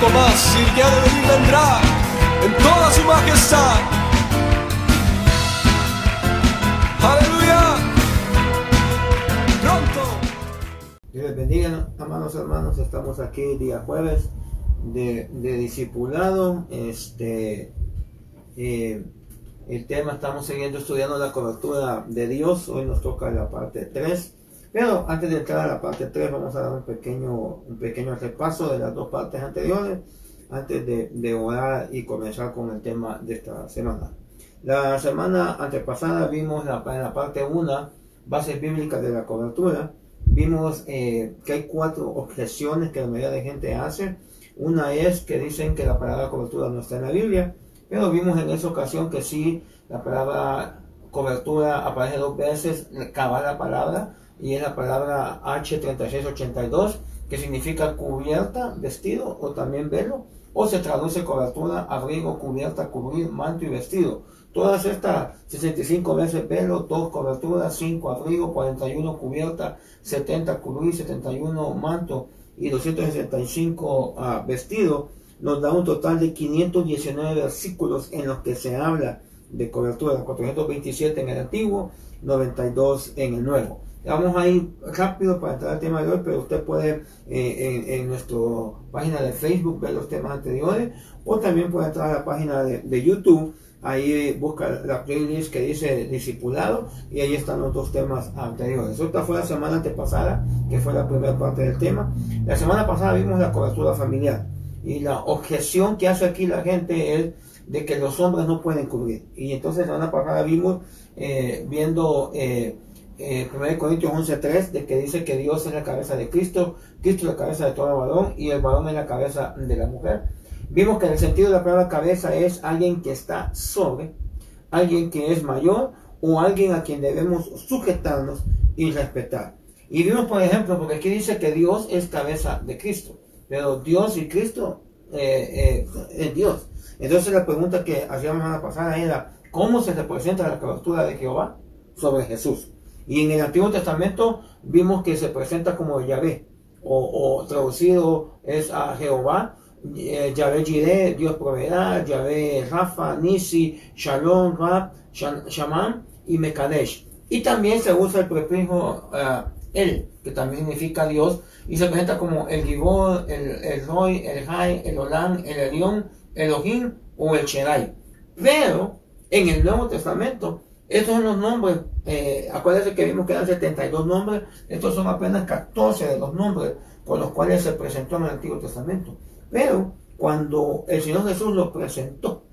poco más, y el que ha de venir vendrá en toda su majestad. ¡Aleluya! ¡Pronto! Dios les bendiga, amados hermanos. Estamos aquí día jueves de discipulado. El tema, estamos estudiando la cobertura de Dios. Hoy nos toca la parte 3. Pero antes de entrar a la parte 3, vamos a dar un pequeño repaso de las dos partes anteriores, antes de orar y comenzar con el tema de esta semana. La semana antepasada vimos en la parte 1, bases bíblicas de la cobertura. Vimos que hay 4 objeciones que la mayoría de gente hace. Una es que dicen que la palabra cobertura no está en la Biblia, pero vimos en esa ocasión que sí, la palabra cobertura aparece 2 veces, cada palabra, y es la palabra H3682, que significa cubierta, vestido o también velo, o se traduce cobertura, abrigo, cubierta, cubrir, manto y vestido. Todas estas 65 veces velo, 2 cobertura, 5 abrigo, 41 cubierta, 70 cubrir, 71 manto y 265 vestido, nos da un total de 519 versículos en los que se habla de cobertura, 427 en el Antiguo, 92 en el Nuevo. Vamos a ir rápido para entrar al tema de hoy, pero usted puede en nuestra página de Facebook ver los temas anteriores, o también puede entrar a la página de YouTube. Ahí busca la playlist que dice discipulado y ahí están los 2 temas anteriores. Esta fue la semana antepasada, que fue la primera parte del tema. La semana pasada vimos la cobertura familiar, y la objeción que hace aquí la gente es de que los hombres no pueden cubrir. Y entonces la semana pasada vimos viendo 1 Corintios 11:3, de que dice que Dios es la cabeza de Cristo, Cristo es la cabeza de todo varón y el varón es la cabeza de la mujer. Vimos que en el sentido de la palabra cabeza es alguien que está sobre, alguien que es mayor o alguien a quien debemos sujetarnos y respetar. Y vimos, por ejemplo, porque aquí dice que Dios es cabeza de Cristo, pero Dios y Cristo es Dios. Entonces la pregunta que hacíamos la semana pasada era, ¿cómo se representa la cobertura de Jehová sobre Jesús? Y en el Antiguo Testamento vimos que se presenta como Yahvé, o traducido es a Jehová, Yahvé Jireh, Dios proveerá, Yahvé Rafa, Nisi, Shalom, Rab, Shaman y Mekadesh. Y también se usa el prefijo El, que también significa Dios, y se presenta como el Gibor, el Roy, el Jai, el Olam, el Elión, Elohim o el Shaddai. Pero en el Nuevo Testamento, estos son los nombres. Acuérdense que vimos que eran 72 nombres. Estos son apenas 14 de los nombres con los cuales se presentó en el Antiguo Testamento. Pero cuando el Señor Jesús lo presentó,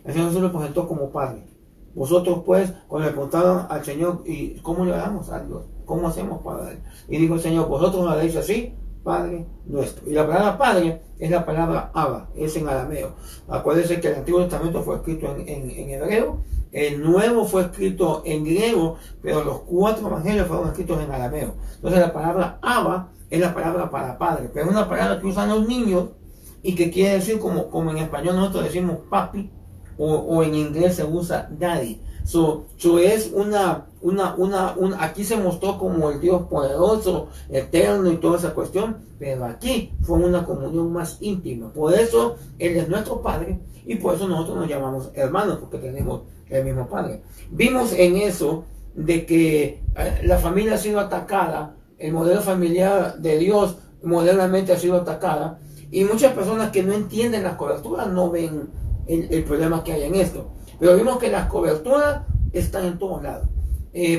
el Señor Jesús lo presentó como Padre. Vosotros pues, cuando le preguntaron al Señor, ¿y cómo le damos a Dios? ¿Cómo hacemos para Él? Y dijo el Señor, vosotros lo habéis así, Padre nuestro. Y la palabra Padre es la palabra Abba, es en arameo. Acuérdense que el Antiguo Testamento fue escrito en hebreo, el Nuevo fue escrito en griego, pero los 4 evangelios fueron escritos en arameo. Entonces la palabra Abba es la palabra para Padre, pero es una palabra que usan los niños y que quiere decir como en español nosotros decimos papi, o en inglés se usa daddy. Es aquí se mostró como el Dios poderoso, eterno y toda esa cuestión, pero aquí fue una comunión más íntima. Por eso Él es nuestro Padre y por eso nosotros nos llamamos hermanos, porque tenemos el mismo Padre. Vimos en eso de que la familia ha sido atacada, el modelo familiar de Dios modernamente ha sido atacada, y muchas personas que no entienden las coberturas no ven el problema que hay en esto. Pero vimos que las coberturas están en todos lados.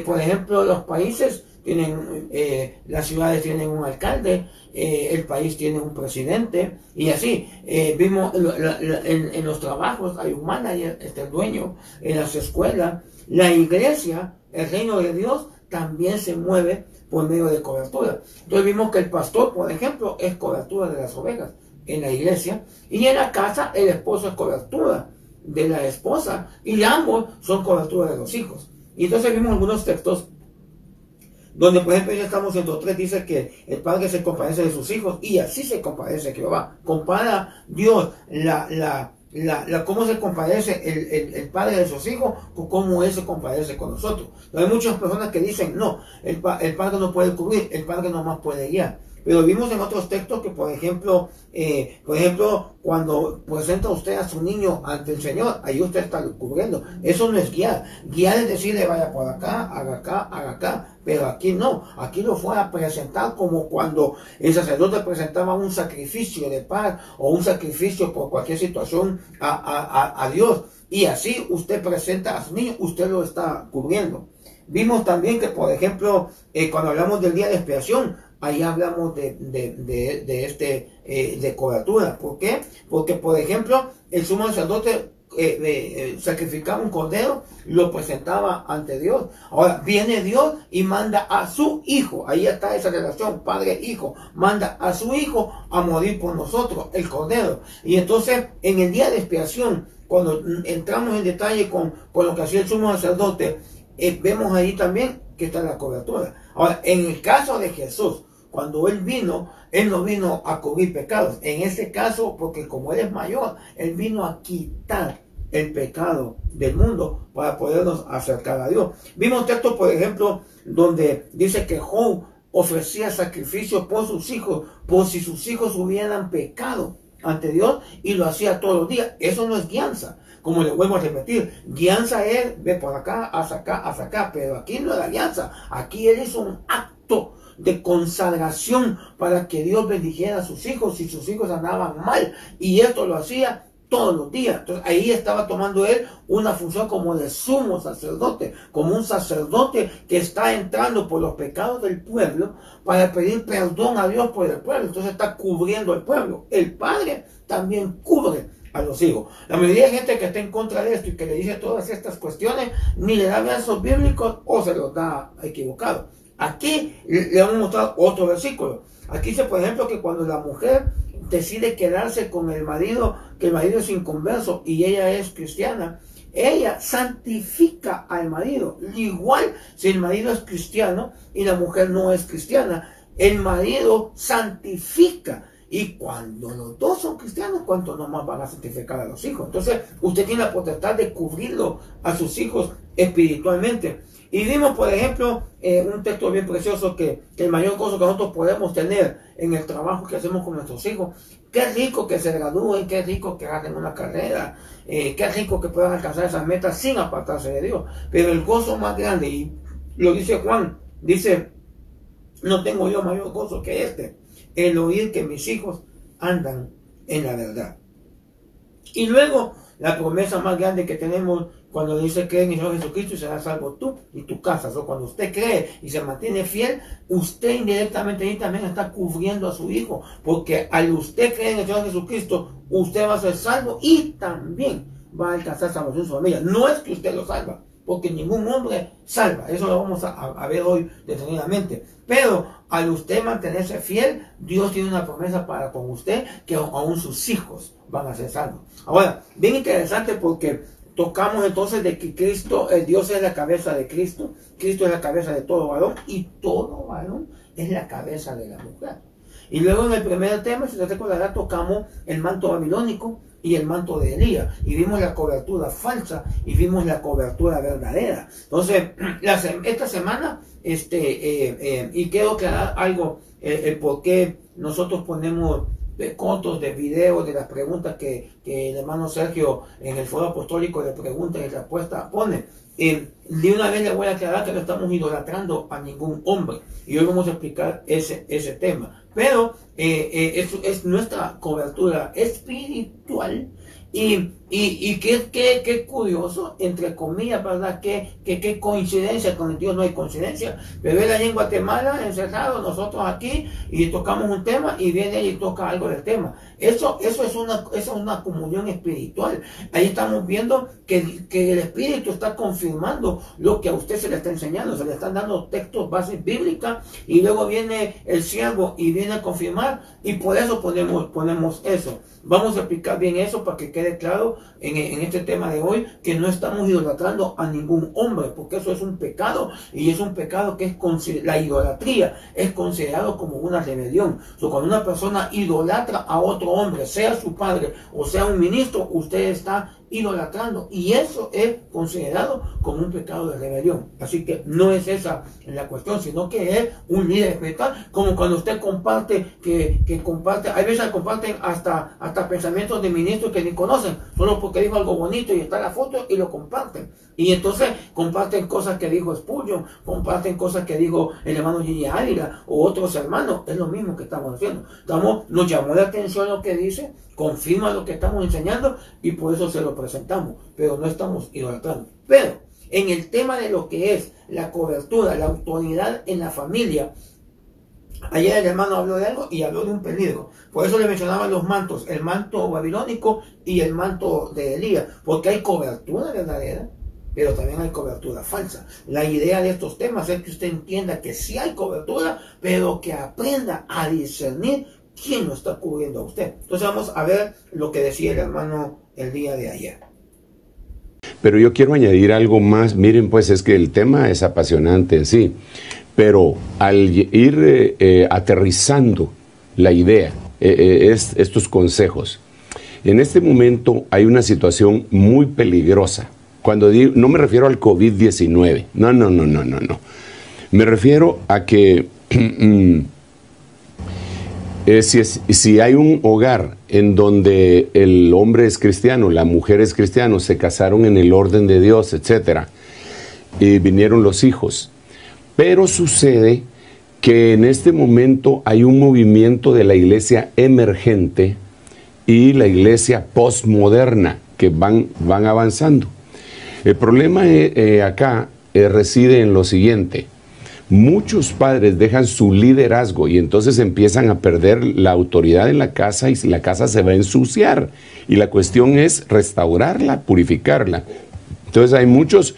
Por ejemplo, los países tienen, las ciudades tienen un alcalde, el país tiene un presidente, y así. Vimos en los trabajos hay un manager, el dueño, en las escuelas. La iglesia, el reino de Dios, también se mueve por medio de cobertura. Entonces vimos que el pastor, por ejemplo, es cobertura de las ovejas en la iglesia, y en la casa el esposo es cobertura de la esposa, y ambos son cobertura de los hijos. Y entonces vimos algunos textos donde, por ejemplo, ya estamos en 2:3, dice que el padre se compadece de sus hijos, y así se compadece Jehová. Compara Dios cómo se compadece el padre de sus hijos con cómo Él se compadece con nosotros. Hay muchas personas que dicen, no, el padre no puede cubrir, el padre nomás puede guiar. Pero vimos en otros textos que, por ejemplo, cuando presenta usted a su niño ante el Señor, ahí usted está cubriendo. Eso no es guiar. Guiar es decirle, vaya por acá, haga acá, haga acá. Pero aquí no. Aquí lo fue a presentar como cuando el sacerdote presentaba un sacrificio de paz o un sacrificio por cualquier situación a Dios. Y así usted presenta a su niño, usted lo está cubriendo. Vimos también que, por ejemplo, cuando hablamos del día de expiación, ahí hablamos de cobertura. ¿Por qué? Porque, por ejemplo, el sumo sacerdote sacrificaba un cordero, lo presentaba ante Dios. Ahora viene Dios y manda a su hijo, ahí está esa relación padre-hijo, manda a su hijo a morir por nosotros, el cordero. Y entonces en el día de expiación, cuando entramos en detalle con lo que hacía el sumo sacerdote, vemos ahí también que está la cobertura. Ahora, en el caso de Jesús, cuando Él no vino a cubrir pecados. En este caso, porque como Él es mayor, Él vino a quitar el pecado del mundo para podernos acercar a Dios. Vimos textos, por ejemplo, donde dice que Job ofrecía sacrificios por sus hijos, por si sus hijos hubieran pecado ante Dios, y lo hacía todos los días. Eso no es guianza. Como le vuelvo a repetir, guianza es ve por acá, hasta acá, hasta acá, pero aquí no era guianza. Aquí Él hizo un acto de consagración para que Dios bendijera a sus hijos si sus hijos andaban mal, y esto lo hacía todos los días. Entonces ahí estaba tomando Él una función como de sumo sacerdote, como un sacerdote que está entrando por los pecados del pueblo para pedir perdón a Dios por el pueblo. Entonces está cubriendo al pueblo. El Padre también cubre a los hijos. La mayoría de gente que está en contra de esto y que le dice todas estas cuestiones, ni le da versos bíblicos o se los da equivocado. Aquí le vamos a mostrar otro versículo. Aquí dice, por ejemplo, que cuando la mujer decide quedarse con el marido, que el marido es inconverso y ella es cristiana, ella santifica al marido. Igual si el marido es cristiano y la mujer no es cristiana, el marido santifica. Y cuando los dos son cristianos, ¿cuánto nomás van a santificar a los hijos? Entonces, usted tiene la potestad de cubrirlo a sus hijos espiritualmente. Y vimos, por ejemplo, un texto bien precioso que el mayor gozo que nosotros podemos tener en el trabajo que hacemos con nuestros hijos. Qué rico que se gradúen, qué rico que hagan una carrera, qué rico que puedan alcanzar esas metas sin apartarse de Dios. Pero el gozo más grande, y lo dice Juan, dice, no tengo yo mayor gozo que este, el oír que mis hijos andan en la verdad. Y luego, la promesa más grande que tenemos cuando dice cree en el Señor Jesucristo y serás salvo tú y tu casa. O cuando usted cree y se mantiene fiel, usted indirectamente ahí también está cubriendo a su hijo. Porque al usted creer en el Señor Jesucristo, usted va a ser salvo y también va a alcanzar salvación en su familia. No es que usted lo salva, porque ningún hombre salva. Eso lo vamos a ver hoy detenidamente. Pero al usted mantenerse fiel, Dios tiene una promesa para con usted, que aún sus hijos van a ser salvos. Ahora, bien interesante porque tocamos entonces de que Cristo, Dios es la cabeza de Cristo, Cristo es la cabeza de todo varón y todo varón es la cabeza de la mujer. Y luego en el primer tema, si se recordará, tocamos el manto babilónico y el manto de Elías, y vimos la cobertura falsa y vimos la cobertura verdadera. Entonces, esta semana, y quiero aclarar algo, el por qué nosotros ponemos cortos de videos de las preguntas que el hermano Sergio en el foro apostólico de preguntas y respuestas pone. De una vez le voy a aclarar que no estamos idolatrando a ningún hombre, y hoy vamos a explicar ese tema, pero es nuestra cobertura espiritual. Y qué curioso, entre comillas, ¿verdad? Qué coincidencia, con el Dios no hay coincidencia. Pero él allá en Guatemala, encerrado, nosotros aquí, y tocamos un tema, y viene él y toca algo del tema. Eso es una comunión espiritual. Ahí estamos viendo que el Espíritu está confirmando lo que a usted se le está enseñando. Se le están dando textos, bases bíblicas, y luego viene el siervo y viene a confirmar, y por eso ponemos eso. Vamos a explicar bien eso para que quede claro en este tema de hoy, que no estamos idolatrando a ningún hombre, porque eso es un pecado, y es un pecado que la idolatría es considerado como una rebelión. Cuando una persona idolatra a otro hombre, sea su padre o sea un ministro, usted está idolatrando, y eso es considerado como un pecado de rebelión. Así que no es esa la cuestión, sino que es un líder espiritual, como cuando usted comparte, que comparte, hay veces comparten hasta pensamientos de ministros que ni conocen, solo porque dijo algo bonito y está la foto y lo comparten. Y entonces comparten cosas que dijo Spurgeon, comparten cosas que dijo el hermano Gigi Ávila o otros hermanos. Es lo mismo que estamos haciendo. Nos llamó la atención lo que dice, confirma lo que estamos enseñando y por eso se lo presentamos. Pero no estamos idolatrando. Pero en el tema de lo que es la cobertura, la autoridad en la familia, ayer el hermano habló de algo y habló de un peligro. Por eso le mencionaba los mantos, el manto babilónico y el manto de Elías, porque hay cobertura verdadera, pero también hay cobertura falsa. La idea de estos temas es que usted entienda que sí hay cobertura, pero que aprenda a discernir quién lo está cubriendo a usted. Entonces vamos a ver lo que decía el hermano el día de ayer. Pero yo quiero añadir algo más. Miren, pues es que el tema es apasionante en sí, pero al ir aterrizando la idea, estos consejos, en este momento hay una situación muy peligrosa. Cuando digo, no me refiero al COVID-19, no. Me refiero a que si hay un hogar en donde el hombre es cristiano, la mujer es cristiano, se casaron en el orden de Dios, etcétera, y vinieron los hijos, pero sucede que en este momento hay un movimiento de la iglesia emergente y la iglesia postmoderna que van avanzando. El problema acá reside en lo siguiente. Muchos padres dejan su liderazgo y entonces empiezan a perder la autoridad en la casa y la casa se va a ensuciar. Y la cuestión es restaurarla, purificarla. Entonces hay muchos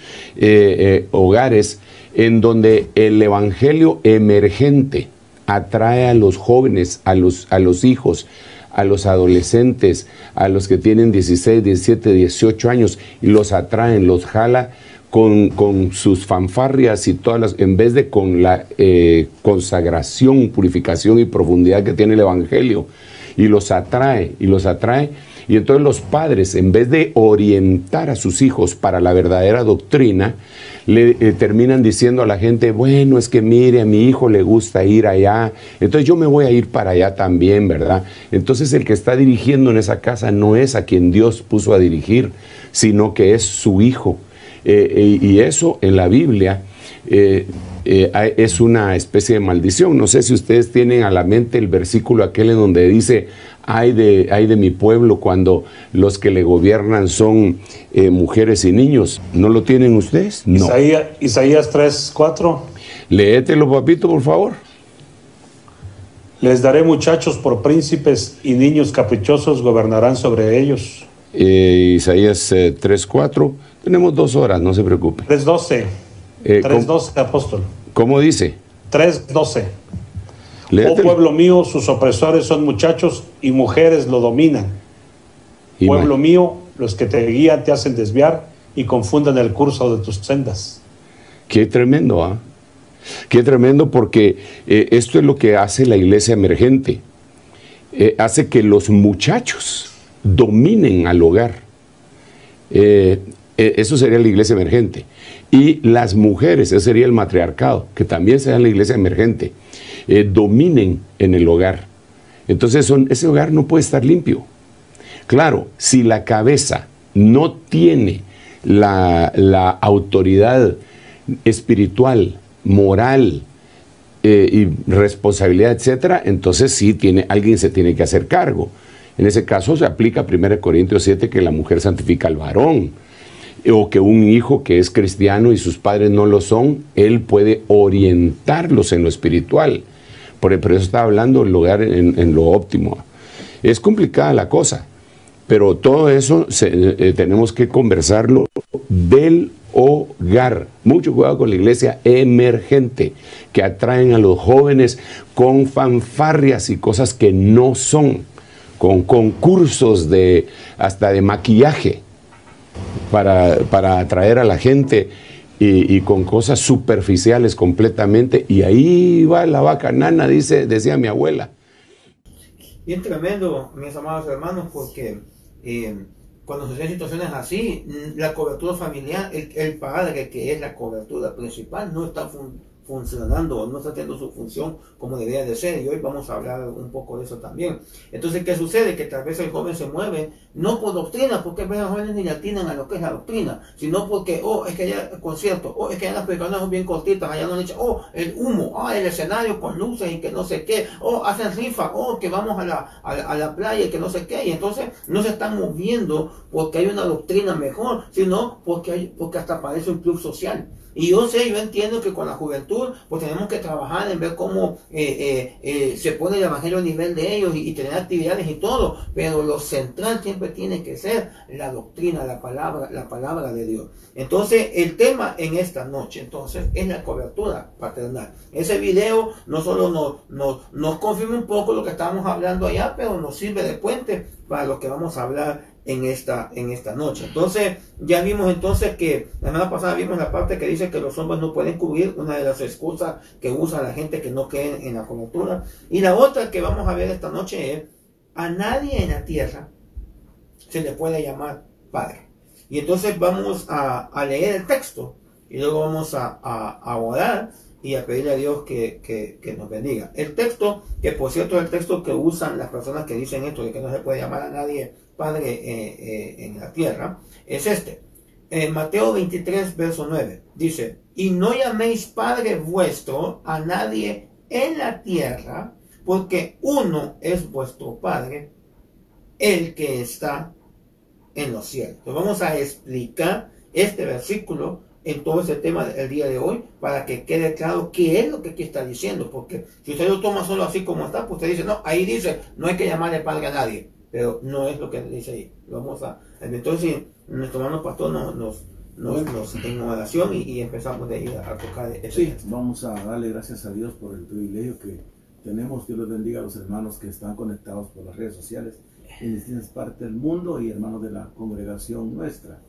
hogares en donde el evangelio emergente atrae a los jóvenes, a los hijos, a los adolescentes, a los que tienen 16, 17, 18 años, y los atraen, los jala con sus fanfarrias y todas las, en vez de con la consagración, purificación y profundidad que tiene el evangelio, y los atrae, y entonces los padres, en vez de orientar a sus hijos para la verdadera doctrina, le terminan diciendo a la gente, bueno, es que mire, a mi hijo le gusta ir allá, entonces yo me voy a ir para allá también, ¿verdad? Entonces el que está dirigiendo en esa casa no es a quien Dios puso a dirigir, sino que es su hijo. Y eso en la Biblia es una especie de maldición. No sé si ustedes tienen a la mente el versículo aquel en donde dice, ay de mi pueblo cuando los que le gobiernan son mujeres y niños. ¿No lo tienen ustedes? No. Isaías 3:4. Léetelo, papito, por favor. Les daré muchachos por príncipes y niños caprichosos gobernarán sobre ellos. Isaías 3:4. Tenemos 2 horas, no se preocupe. 3:12. 3:12, apóstol. ¿Cómo dice? 3:12. Léetelo. Oh pueblo mío, sus opresores son muchachos y mujeres lo dominan. Pueblo mío, los que te guían te hacen desviar y confunden el curso de tus sendas. Qué tremendo, ¿ah? Qué tremendo, porque esto es lo que hace la iglesia emergente. Hace que los muchachos dominen al hogar. Eso sería la iglesia emergente. Y las mujeres, eso sería el matriarcado, que también sea la iglesia emergente, dominen en el hogar. Entonces ese hogar no puede estar limpio. Claro, si la cabeza no tiene la autoridad espiritual, moral y responsabilidad, etcétera, entonces sí alguien se tiene que hacer cargo. En ese caso se aplica 1 Corintios 7 que la mujer santifica al varón, o que un hijo que es cristiano y sus padres no lo son, él puede orientarlos en lo espiritual. Por eso está hablando el hogar en lo óptimo. Es complicada la cosa, pero todo eso tenemos que conversarlo del hogar. Mucho cuidado con la iglesia emergente, que atraen a los jóvenes con fanfarrias y cosas que no son, con concursos hasta de maquillaje para atraer a la gente y con cosas superficiales completamente, y ahí va la vaca nana, decía mi abuela. Bien tremendo, mis amados hermanos, porque cuando suceden situaciones así, la cobertura familiar, el padre, que es la cobertura principal, no está funcionando, no está haciendo su función como debería de ser, y hoy vamos a hablar un poco de eso también. Entonces, ¿qué sucede? Que tal vez el joven se mueve no por doctrina, porque a veces los jóvenes ni atinan a lo que es la doctrina, sino porque, es que allá el concierto, es que allá las películas son bien cortitas, allá no le echan, el humo, el escenario con luces y que no sé qué, hacen rifa, que vamos a la playa y que no sé qué, y entonces no se están moviendo porque hay una doctrina mejor, sino porque hasta parece un club social. Y yo entiendo que con la juventud pues tenemos que trabajar en ver cómo se pone el evangelio a nivel de ellos y tener actividades y todo, pero lo central siempre tiene que ser la doctrina, la palabra de Dios. Entonces el tema en esta noche entonces es la cobertura paternal. Ese video no solo nos confirma un poco lo que estábamos hablando allá, pero nos sirve de puente para lo que vamos a hablar en esta noche. Entonces, ya vimos entonces que la semana pasada vimos la parte que dice que los hombres no pueden cubrir, una de las excusas que usa la gente que no cree en la cobertura. Y la otra que vamos a ver esta noche es: a nadie en la tierra se le puede llamar padre. Y entonces vamos a leer el texto y luego vamos a orar y a pedirle a Dios que nos bendiga. El texto, que por cierto es el texto que usan las personas que dicen esto de que no se puede llamar a nadie padre en la tierra, es este. Mateo 23, verso 9, dice: y no llaméis padre vuestro a nadie en la tierra, porque uno es vuestro Padre, el que está en los cielos. Entonces vamos a explicar este versículo en todo ese tema del día de hoy, para que quede claro qué es lo que aquí está diciendo, porque si usted lo toma solo así como está, pues usted dice, no, ahí dice, no hay que llamarle padre a nadie, pero no es lo que dice ahí. Entonces, nuestro hermano pastor nos en oración y empezamos de ir a tocar ese texto. Vamos a darle gracias a Dios por el privilegio que tenemos. Dios los bendiga a los hermanos que están conectados por las redes sociales en distintas partes del mundo y hermanos de la congregación nuestra.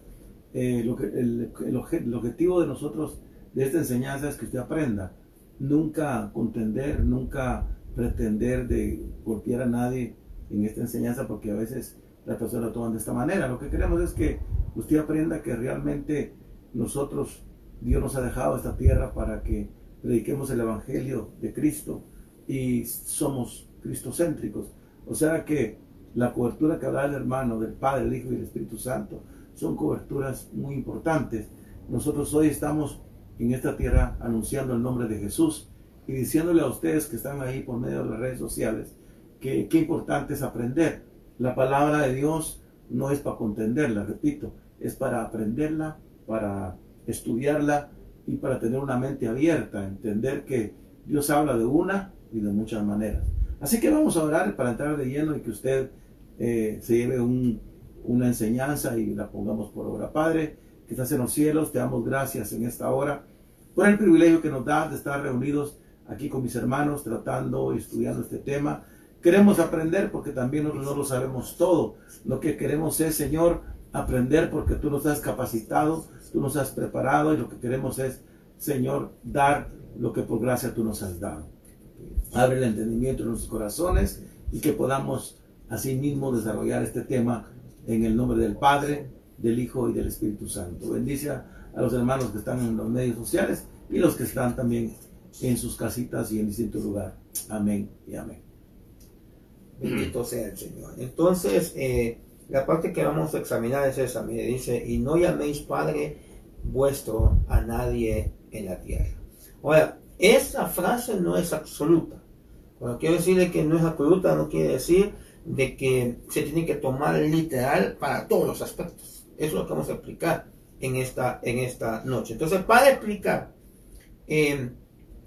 El objetivo de nosotros, de esta enseñanza, es que usted aprenda. Nunca contender, nunca pretender de golpear a nadie en esta enseñanza, porque a veces las personas lo toman de esta manera. Lo que queremos es que usted aprenda que realmente nosotros, Dios nos ha dejado esta tierra para que prediquemos el evangelio de Cristo y somos cristocéntricos. O sea que la cobertura que hablaba el hermano del Padre, el Hijo y el Espíritu Santo son coberturas muy importantes. Nosotros hoy estamos en esta tierra anunciando el nombre de Jesús y diciéndole a ustedes que están ahí por medio de las redes sociales que qué importante es aprender. La palabra de Dios no es para contenderla, repito, es para aprenderla, para estudiarla y para tener una mente abierta, entender que Dios habla de una y de muchas maneras. Así que vamos a orar para entrar de lleno y que usted se lleve una enseñanza y la pongamos por obra. Padre, que estás en los cielos, te damos gracias en esta hora por el privilegio que nos das de estar reunidos aquí con mis hermanos tratando y estudiando este tema. Queremos aprender porque también nosotros no lo sabemos todo. Lo que queremos es, Señor, aprender porque tú nos has capacitado, tú nos has preparado, y lo que queremos es, Señor, dar lo que por gracia tú nos has dado. Abre el entendimiento de nuestros corazones y que podamos así mismo desarrollar este tema en el nombre del Padre, del Hijo y del Espíritu Santo. Bendice a los hermanos que están en los medios sociales y los que están también en sus casitas y en distintos lugares. Amén y amén. Bendito sea el Señor. Entonces, la parte que vamos a examinar es esa. Mire, dice, y no llaméis Padre vuestro a nadie en la tierra. Ahora, esa frase no es absoluta. Cuando quiero decirle que no es absoluta, no quiere decir de que se tiene que tomar literal para todos los aspectos. Eso es lo que vamos a explicar en esta noche. Entonces, para explicar,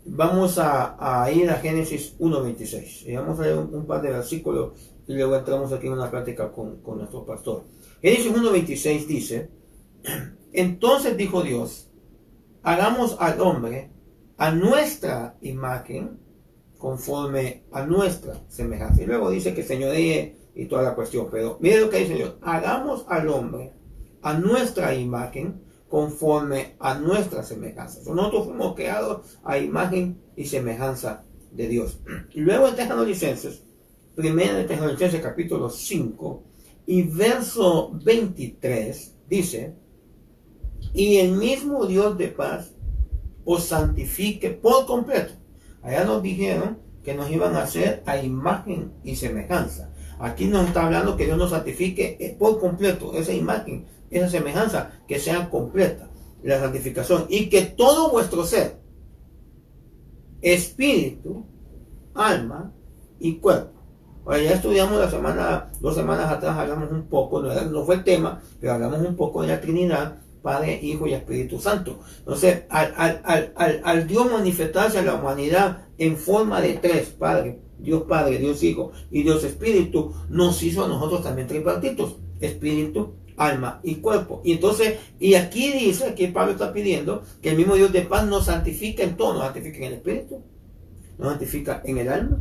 vamos a ir a Génesis 1:26. Vamos a leer un par de versículos y luego entramos aquí en una práctica con nuestro pastor. Génesis 1:26 dice, entonces dijo Dios, hagamos al hombre a nuestra imagen, conforme a nuestra semejanza. Y luego dice que señoree y toda la cuestión. Pero mire lo que dice Dios, hagamos al hombre a nuestra imagen, conforme a nuestra semejanza. Nosotros fuimos creados a imagen y semejanza de Dios. Y luego en Tesalonicenses, 1 Tesalonicenses capítulo 5, Y verso 23 dice, y el mismo Dios de paz os santifique por completo. Allá nos dijeron que nos iban a hacer a imagen y semejanza. Aquí nos está hablando que Dios nos santifique por completo, esa imagen, esa semejanza, que sea completa, la santificación, y que todo vuestro ser, espíritu, alma y cuerpo. Ahora, ya estudiamos dos semanas atrás, hablamos un poco, no fue el tema, pero hablamos un poco de la Trinidad, Padre, Hijo y Espíritu Santo. Entonces, al Dios manifestarse a la humanidad en forma de tres, Padre, Dios Hijo y Dios Espíritu, nos hizo a nosotros también tripartitos, espíritu, alma y cuerpo. Y entonces, y aquí dice, aquí Pablo está pidiendo que el mismo Dios de paz nos santifique en todo, nos santifique en el espíritu, nos santifica en el alma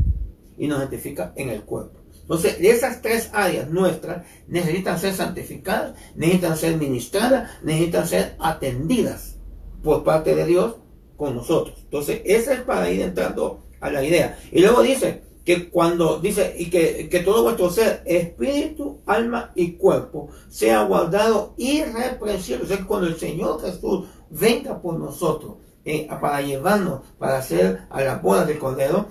y nos santifica en el cuerpo. Entonces, esas tres áreas nuestras necesitan ser santificadas, necesitan ser ministradas, necesitan ser atendidas por parte de Dios con nosotros. Entonces, esa es para ir entrando a la idea. Y luego dice que cuando dice, y que todo vuestro ser, espíritu, alma y cuerpo, sea guardado irreprensible. O sea, que cuando el Señor Jesús venga por nosotros, para llevarnos, para hacer a la boda del Cordero,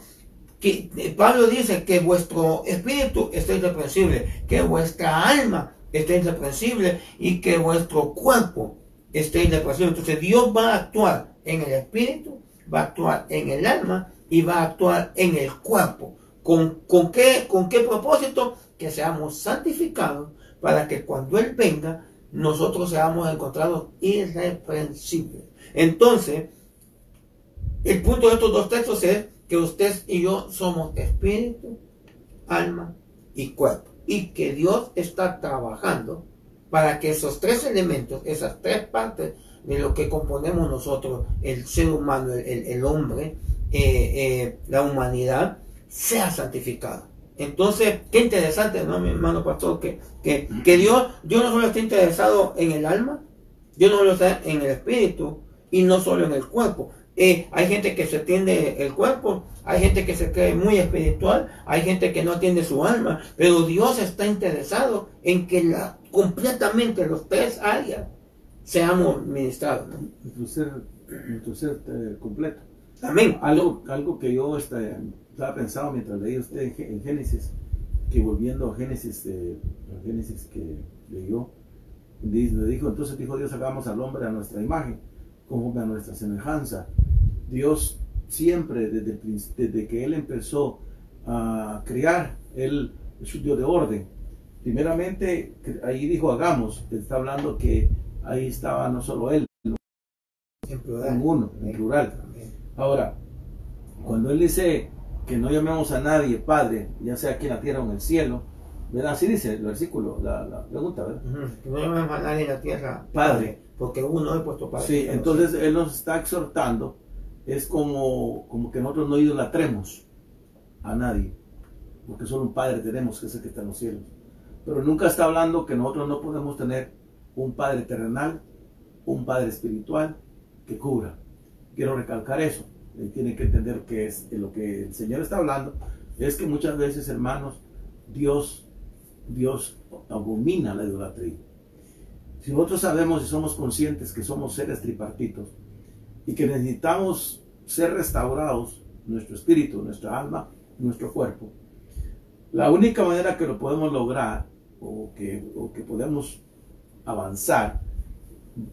que Pablo dice que vuestro espíritu esté irreprensible, que vuestra alma esté irreprensible y que vuestro cuerpo esté irreprensible. Entonces Dios va a actuar en el espíritu, va a actuar en el alma y va a actuar en el cuerpo. ¿Con qué propósito? Que seamos santificados para que cuando Él venga nosotros seamos encontrados irreprensibles. Entonces, el punto de estos dos textos es que usted y yo somos espíritu, alma y cuerpo. Y que Dios está trabajando para que esos tres elementos, esas tres partes de lo que componemos nosotros, el ser humano, el hombre, la humanidad, sea santificado. Entonces, qué interesante, ¿no, mi hermano pastor? Que Dios no solo está interesado en el alma, Dios no solo está en el espíritu y no solo en el cuerpo. Hay gente que se atiende el cuerpo, hay gente que se cree muy espiritual, hay gente que no atiende su alma, pero Dios está interesado en que completamente los tres áreas seamos ministrados, ¿no? Nuestro ser completo. Amén. Algo que yo estaba pensando mientras leía usted en Génesis, que volviendo a Génesis que leyó, le dijo, entonces dijo Dios, hagamos al hombre a nuestra imagen, conforme a nuestra semejanza. Dios siempre, desde que Él empezó a crear, Él es un Dios de orden. Primeramente, ahí dijo hagamos, está hablando que ahí estaba no solo Él, en plural. en plural. Ahora, cuando Él dice que no llamemos a nadie Padre, ya sea aquí en la tierra o en el cielo, ¿verdad? Así dice el versículo, la pregunta, ¿verdad? Que no llamemos a nadie en la tierra Padre, porque uno es puesto Padre. Sí, entonces Él nos está exhortando, es como que nosotros no idolatremos a nadie, porque solo un Padre tenemos, que es el que está en los cielos. Pero nunca está hablando que nosotros no podemos tener un Padre terrenal, un Padre espiritual que cubra. Quiero recalcar eso. Tienen que entender que es de lo que el Señor está hablando, es que muchas veces, hermanos, Dios abomina la idolatría. Si nosotros sabemos y somos conscientes que somos seres tripartitos y que necesitamos ser restaurados, nuestro espíritu, nuestra alma, nuestro cuerpo, la única manera que lo podemos lograr o que podemos avanzar,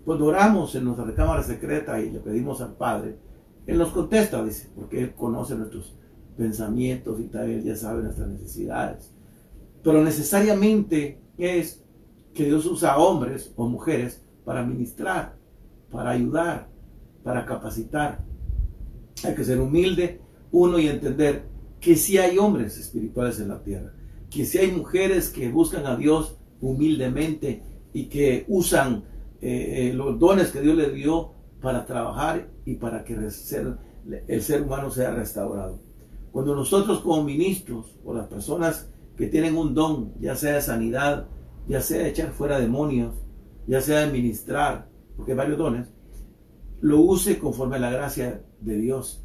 pues oramos en nuestra recámara secreta y le pedimos al Padre. Él nos contesta, dice, porque Él conoce nuestros pensamientos y también ya sabe nuestras necesidades. Pero necesariamente es que Dios usa a hombres o mujeres para ministrar, para ayudar, para capacitar. Hay que ser humilde, uno, y entender que sí hay hombres espirituales en la tierra, que sí hay mujeres que buscan a Dios humildemente y que usan los dones que Dios les dio para trabajar y para que el ser humano sea restaurado. Cuando nosotros como ministros o las personas que tienen un don, ya sea de sanidad, ya sea de echar fuera demonios, ya sea de ministrar, porque hay varios dones, lo use conforme a la gracia de Dios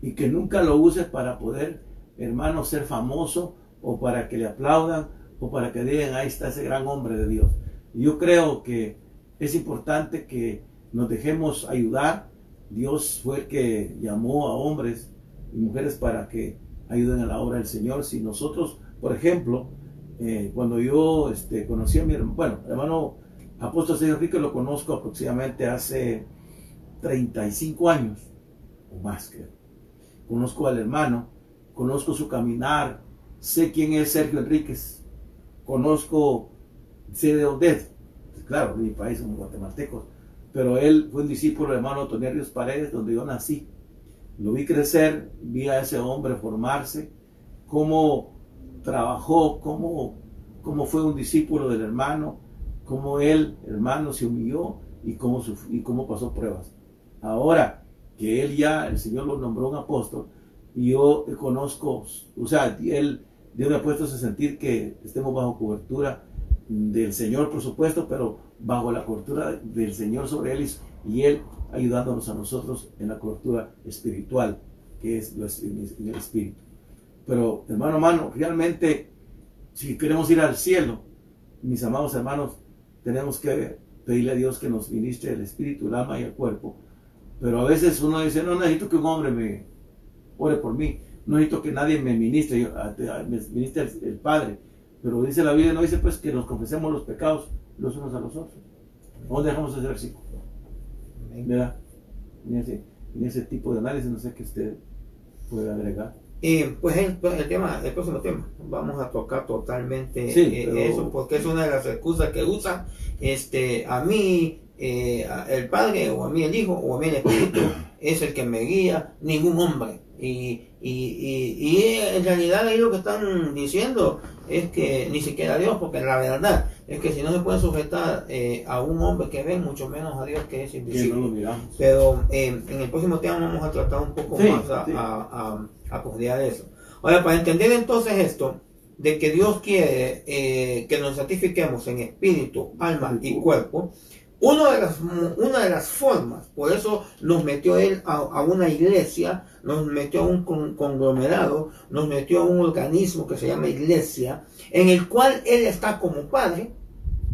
y que nunca lo use para poder, hermano, ser famoso o para que le aplaudan o para que digan, ahí está ese gran hombre de Dios. Yo creo que es importante que nos dejemos ayudar. Dios fue el que llamó a hombres y mujeres para que ayuden a la obra del Señor. Si nosotros, por ejemplo, cuando yo conocí a mi hermano apóstol Sergio Enrique, lo conozco aproximadamente hace 35 años o más, creo. Conozco al hermano, conozco su caminar, sé quién es Sergio Enríquez, sé de Odette, claro, de mi país somos guatemaltecos, pero él fue un discípulo del hermano Antonio Ríos Paredes, donde yo nací. Lo vi crecer, vi a ese hombre formarse, cómo trabajó, cómo fue un discípulo del hermano, cómo él, hermano, se humilló y cómo pasó pruebas. Ahora que él ya, el Señor lo nombró un apóstol, y yo conozco, o sea, él Dios me ha puesto a sentir que estemos bajo cobertura del Señor, por supuesto, pero bajo la cobertura del Señor sobre él y él ayudándonos a nosotros en la cobertura espiritual, que es el espíritu. Pero hermano, realmente, si queremos ir al cielo, mis amados hermanos, tenemos que pedirle a Dios que nos ministre el espíritu, el alma y el cuerpo. Pero a veces uno dice, no necesito que un hombre me ore por mí, no necesito que nadie me ministre, me ministre el Padre. Pero dice la Biblia, no dice pues que nos confesemos los pecados los unos a los otros. ¿Dónde dejamos ese versículo? ¿Verdad? En ese tipo de análisis, no sé qué usted puede agregar. Pues el próximo tema, vamos a tocar totalmente pero eso, porque es una de las excusas que usan a mí el Padre, o a mí el Hijo, o a mí el Espíritu es el que me guía, ningún hombre. Y en realidad ahí lo que están diciendo es que ni siquiera Dios, porque la verdad es que si no se puede sujetar a un hombre que ve, mucho menos a Dios que es invisible. Que no lo miramos. Pero en el próximo tema vamos a tratar un poco más a profundidad de eso. Ahora, para entender entonces esto, de que Dios quiere que nos santifiquemos en espíritu, alma y cuerpo, una de las formas, por eso nos metió él a una iglesia, nos metió a un conglomerado, nos metió a un organismo que se llama iglesia, en el cual él está como padre,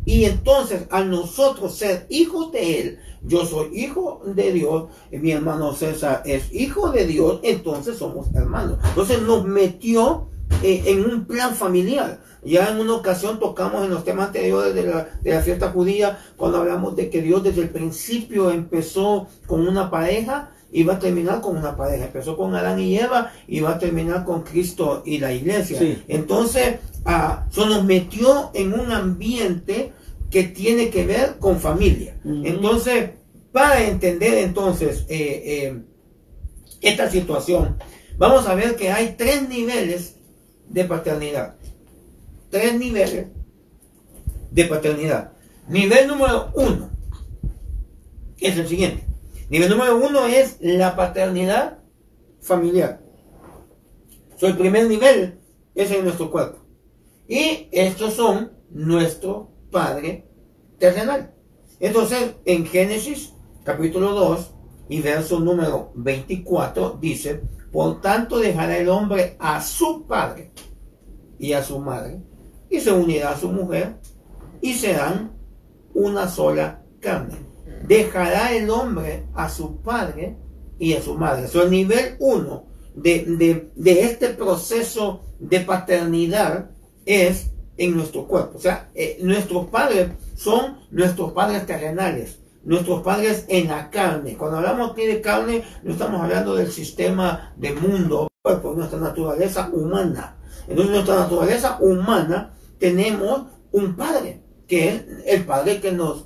y entonces al nosotros ser hijos de él, yo soy hijo de Dios, mi hermano César es hijo de Dios, entonces somos hermanos. Entonces nos metió en un plan familiar. Ya en una ocasión tocamos en los temas anteriores de la fiesta judía, cuando hablamos de que Dios desde el principio empezó con una pareja y va a terminar con una pareja. Empezó con Adán y Eva y va a terminar con Cristo y la iglesia. Sí. Entonces, eso nos metió en un ambiente que tiene que ver con familia. Entonces, para entender entonces esta situación, vamos a ver que hay 3 niveles de paternidad. 3 niveles de paternidad. Nivel número 1 es el siguiente. Nivel número 1 es la paternidad familiar. El primer nivel es en nuestro cuerpo. Y estos son nuestro Padre terrenal. Entonces, en Génesis capítulo 2 y verso número 24 dice: por tanto dejará el hombre a su padre y a su madre, y se unirá a su mujer, y serán una sola carne. Dejará el hombre a su padre y a su madre. El nivel 1 de este proceso de paternidad es en nuestro cuerpo. O sea, nuestros padres son nuestros padres terrenales, nuestros padres en la carne. Cuando hablamos aquí de carne, no estamos hablando del sistema de mundo, cuerpo, nuestra naturaleza humana. Entonces, nuestra naturaleza humana, tenemos un padre, que es el padre que nos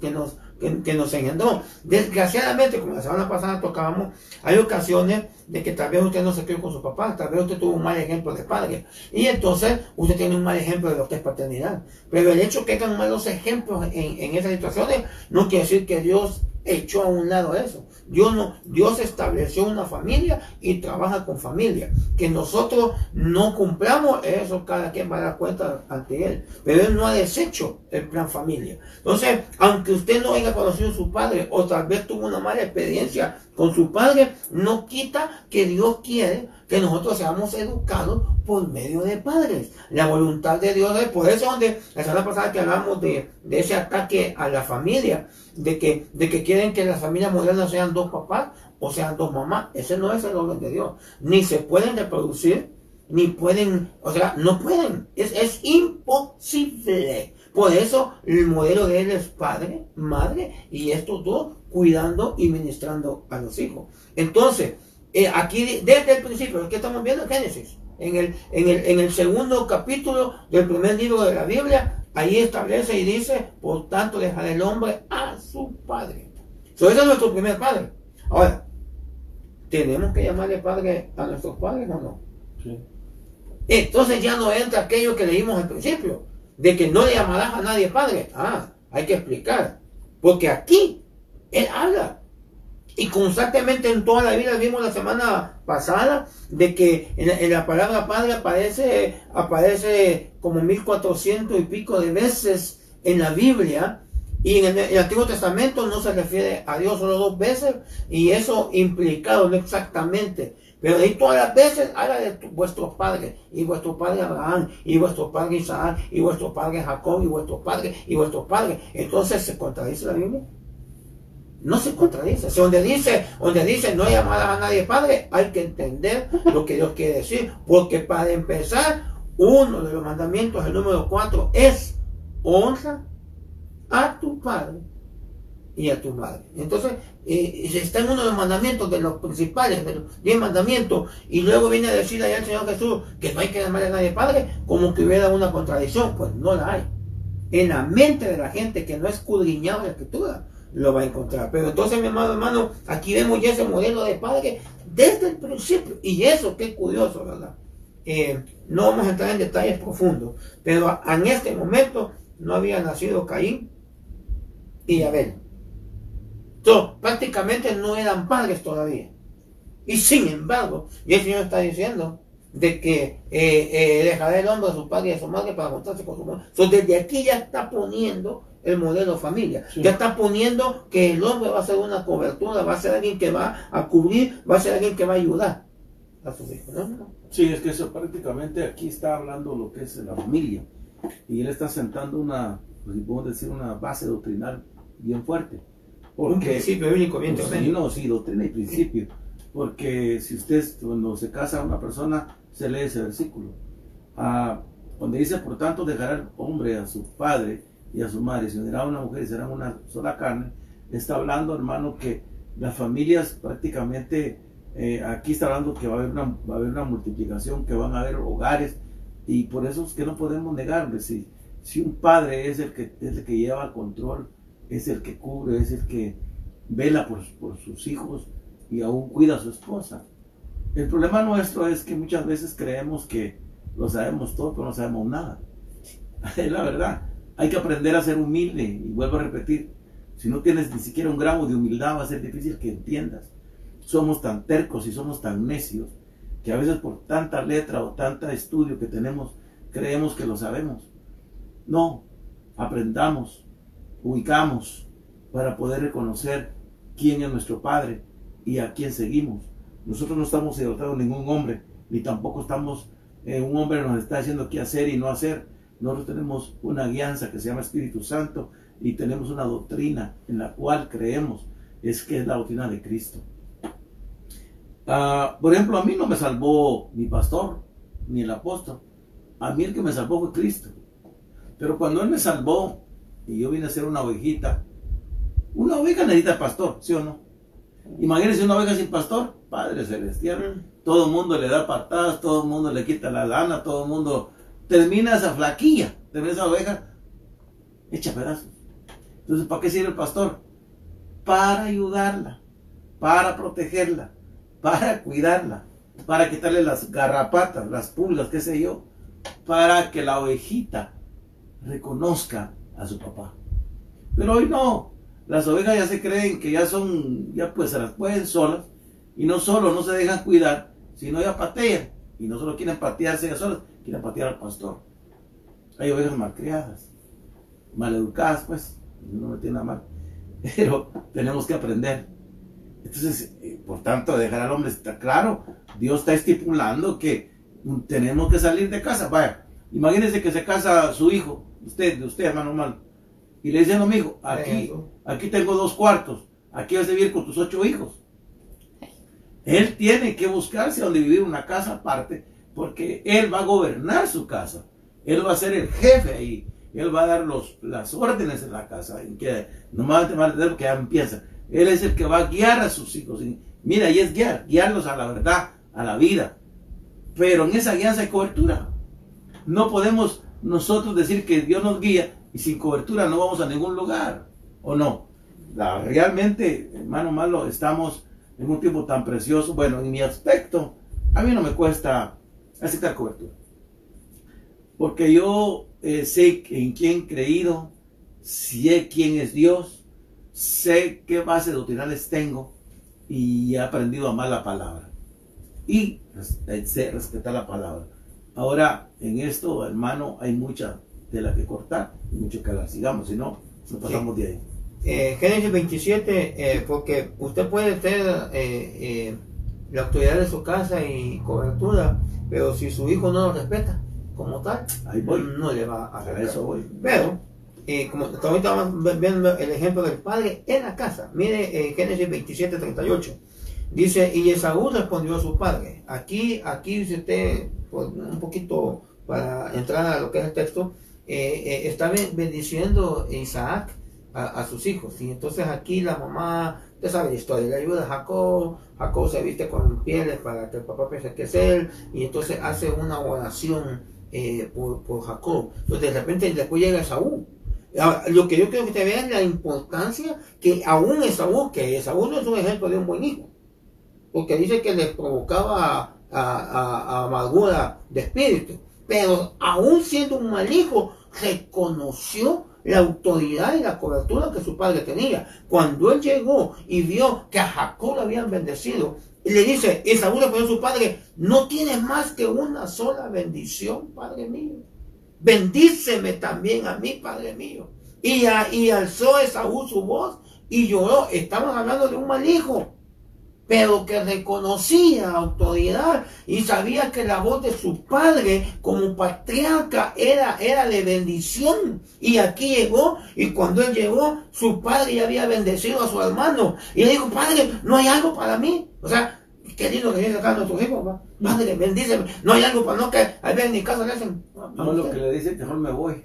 engendró. Desgraciadamente, como la semana pasada tocábamos, hay ocasiones de que tal vez usted no se crió con su papá, tal vez usted tuvo un mal ejemplo de padre, y entonces usted tiene un mal ejemplo de lo que es paternidad. Pero el hecho que tengan malos ejemplos en esas situaciones no quiere decir que Dios echó a un lado eso. Dios estableció una familia y trabaja con familia. Que nosotros no cumplamos, eso cada quien va a dar cuenta ante él. Pero él no ha deshecho el plan familia. Entonces, aunque usted no haya conocido a su padre, o tal vez tuvo una mala experiencia con su padre, no quita que Dios quiere que nosotros seamos educados por medio de padres. La voluntad de Dios es por eso donde la semana pasada que hablamos de ese ataque a la familia, de que quieren que las familias modernas sean dos papás o sean dos mamás. Ese no es el orden de Dios. Ni se pueden reproducir, ni pueden, o sea, no pueden. Es imposible. Por eso el modelo de él es padre, madre, y estos dos cuidando y ministrando a los hijos. Entonces, aquí desde el principio, ¿qué estamos viendo? Génesis. En el segundo capítulo del primer libro de la Biblia, ahí establece y dice, por tanto dejará el hombre a su padre. Ese es nuestro primer padre. Ahora, ¿tenemos que llamarle padre a nuestros padres o no? Sí. Entonces ya no entra aquello que leímos al principio, de que no le llamarás a nadie padre. Hay que explicar. Porque aquí, él habla. Y constantemente en toda la Biblia, vimos la semana pasada, de que en la palabra padre aparece como 1400 y pico de veces en la Biblia. Y en el Antiguo Testamento no se refiere a Dios solo 2 veces, y eso implicado, no exactamente. Pero ahí todas las veces habla de vuestros padres, y vuestro padre Abraham, y vuestro padre Isaac, y vuestro padre Jacob, y vuestros padres, y vuestros padres. Entonces, ¿se contradice la Biblia? No se contradice. Donde dice no llamarás a nadie padre, hay que entender lo que Dios quiere decir. Porque para empezar, uno de los mandamientos, el número 4, es honra a tu padre y a tu madre. Entonces, está en uno de los mandamientos, de los principales, de los 10 mandamientos, y luego viene a decir allá el Señor Jesús que no hay que llamarle a nadie padre, como que hubiera una contradicción. Pues no la hay. En la mente de la gente que no ha escudriñado la Escritura, lo va a encontrar. Pero entonces, mi amado hermano, aquí vemos ya ese modelo de padre desde el principio. Y eso, qué curioso, ¿verdad? No vamos a entrar en detalles profundos, pero en este momento no había nacido Caín y Abel. Entonces, prácticamente no eran padres todavía. Y sin embargo, y el Señor está diciendo de que dejará el hombre a su padre y a su madre para juntarse con su mujer. Entonces, desde aquí ya está poniendo el modelo familia. Sí. Ya está poniendo que el hombre va a ser una cobertura, va a ser alguien que va a cubrir, va a ser alguien que va a ayudar a sus hijos, ¿no? Sí, es que eso prácticamente aquí está hablando lo que es la familia. Y él está sentando una, pues si podemos decir, una base doctrinal bien fuerte. Porque, un principio bíblico bien tremendo. Sí, doctrina y principio. Porque si usted, cuando se casa a una persona, se lee ese versículo. Donde dice, por tanto, dejará el hombre a su padre y a su madre, se unirá a una mujer y serán una sola carne. Está hablando, hermano, que las familias prácticamente, aquí está hablando que va a haber una multiplicación, que van a haber hogares, y por eso es que no podemos negarle. Si un padre es el que lleva el control, es el que cubre, es el que vela por sus hijos y aún cuida a su esposa. El problema nuestro es que muchas veces creemos que lo sabemos todo, pero no sabemos nada. Es la verdad. Hay que aprender a ser humilde, y vuelvo a repetir, si no tienes ni siquiera un gramo de humildad va a ser difícil que entiendas. Somos tan tercos y somos tan necios que a veces por tanta letra o tanta estudio que tenemos, creemos que lo sabemos. No, aprendamos, ubicamos para poder reconocer quién es nuestro Padre y a quién seguimos. Nosotros no estamos idolatrando a ningún hombre, ni tampoco estamos, un hombre nos está diciendo qué hacer y no hacer. Nosotros tenemos una guianza que se llama Espíritu Santo y tenemos una doctrina en la cual creemos, que es la doctrina de Cristo. Por ejemplo, a mí no me salvó mi pastor, ni el apóstol. A mí el que me salvó fue Cristo. Pero cuando Él me salvó y yo vine a ser una oveja necesita pastor, ¿sí o no? Imagínense una oveja sin pastor, Padre Celestial. Todo el mundo le da patadas, todo el mundo le quita la lana, todo el mundo termina esa flaquilla, termina esa oveja hecha pedazos. Entonces, ¿para qué sirve el pastor? Para ayudarla, para protegerla, para cuidarla, para quitarle las garrapatas, las pulgas, qué sé yo, para que la ovejita reconozca a su papá. Pero hoy no, las ovejas ya se creen que ya pues se las pueden solas, y no solo no se dejan cuidar, sino ya patean, y no solo quieren patearse ellas solas, quieren patear al pastor. Hay ovejas malcriadas, maleducadas, pues, no me tiene nada mal, pero tenemos que aprender Entonces, por tanto, dejar al hombre, está claro, Dios está estipulando que tenemos que salir de casa. Vaya, imagínense que se casa su hijo, de usted, hermano Mal, y le dice a mi hijo, aquí tengo 2 cuartos, aquí vas a vivir con tus 8 hijos. Él tiene que buscarse donde vivir, una casa aparte, porque él va a gobernar su casa. Él va a ser el jefe ahí. Él va a dar las órdenes en la casa. Que normalmente va a tener que ya empieza. Él es el que va a guiar a sus hijos. Y mira, y es guiarlos a la verdad, a la vida. Pero en esa guianza hay cobertura. No podemos nosotros decir que Dios nos guía y sin cobertura no vamos a ningún lugar. ¿O no? Realmente, hermano Malo, estamos en un tiempo tan precioso. Bueno, en mi aspecto, a mí no me cuesta aceptar cobertura. Porque yo sé en quién he creído, sé quién es Dios, sé qué bases doctrinales tengo y he aprendido a amar la palabra. Y sé respetar la palabra. Ahora, en esto, hermano, hay mucha tela que cortar y mucho que hablar. Sigamos, si no, nos pasamos de ahí. Génesis 27, porque usted puede tener la autoridad de su casa y cobertura, pero si su hijo no lo respeta como tal, ahí voy. No le va a hacer eso voy. Pero, como ahorita vamos viendo el ejemplo del padre en la casa, mire Génesis 27, 38. Dice, y Esaú respondió a su padre. Aquí dice usted, pues, un poquito para entrar a lo que es el texto, está bendiciendo Isaac a sus hijos. Y entonces aquí la mamá, usted sabe la historia, le ayuda a Jacob se viste con pieles para que el papá piense que es él, y entonces hace una oración por Jacob. Entonces de repente después llega Esaú. Lo que yo creo que usted vea es la importancia que aún Esaú, que Esaú no es un ejemplo de un buen hijo, porque dice que les provocaba a amargura de espíritu, pero aún siendo un mal hijo, reconoció la autoridad y la cobertura que su padre tenía. Cuando él llegó y vio que a Jacob lo habían bendecido, y le dice, Esaú le pidió a su padre, no tienes más que una sola bendición, padre mío. Bendíceme también a mí, padre mío. Y alzó Esaú su voz y lloró. Estamos hablando de un mal hijo, pero que reconocía autoridad y sabía que la voz de su padre como patriarca era de bendición. Y aquí llegó, y cuando él llegó, su padre ya había bendecido a su hermano. Y le dijo, padre, ¿no hay algo para mí? O sea, qué lindo que viene sacando a nuestros hijos, ¿va? Padre, bendíceme. No hay algo para no que a ver en mi casa le hacen. No, lo que le dice, mejor me voy.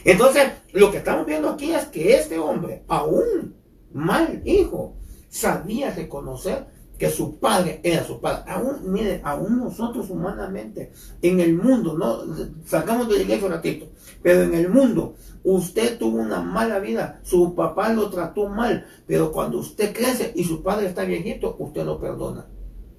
Entonces, lo que estamos viendo aquí es que este hombre, aún mal hijo, sabía reconocer que su padre era su padre. Aún, mire, aún nosotros humanamente, en el mundo, no sacamos de la iglesia un ratito, pero en el mundo, usted tuvo una mala vida, su papá lo trató mal, pero cuando usted crece y su padre está viejito, usted lo perdona.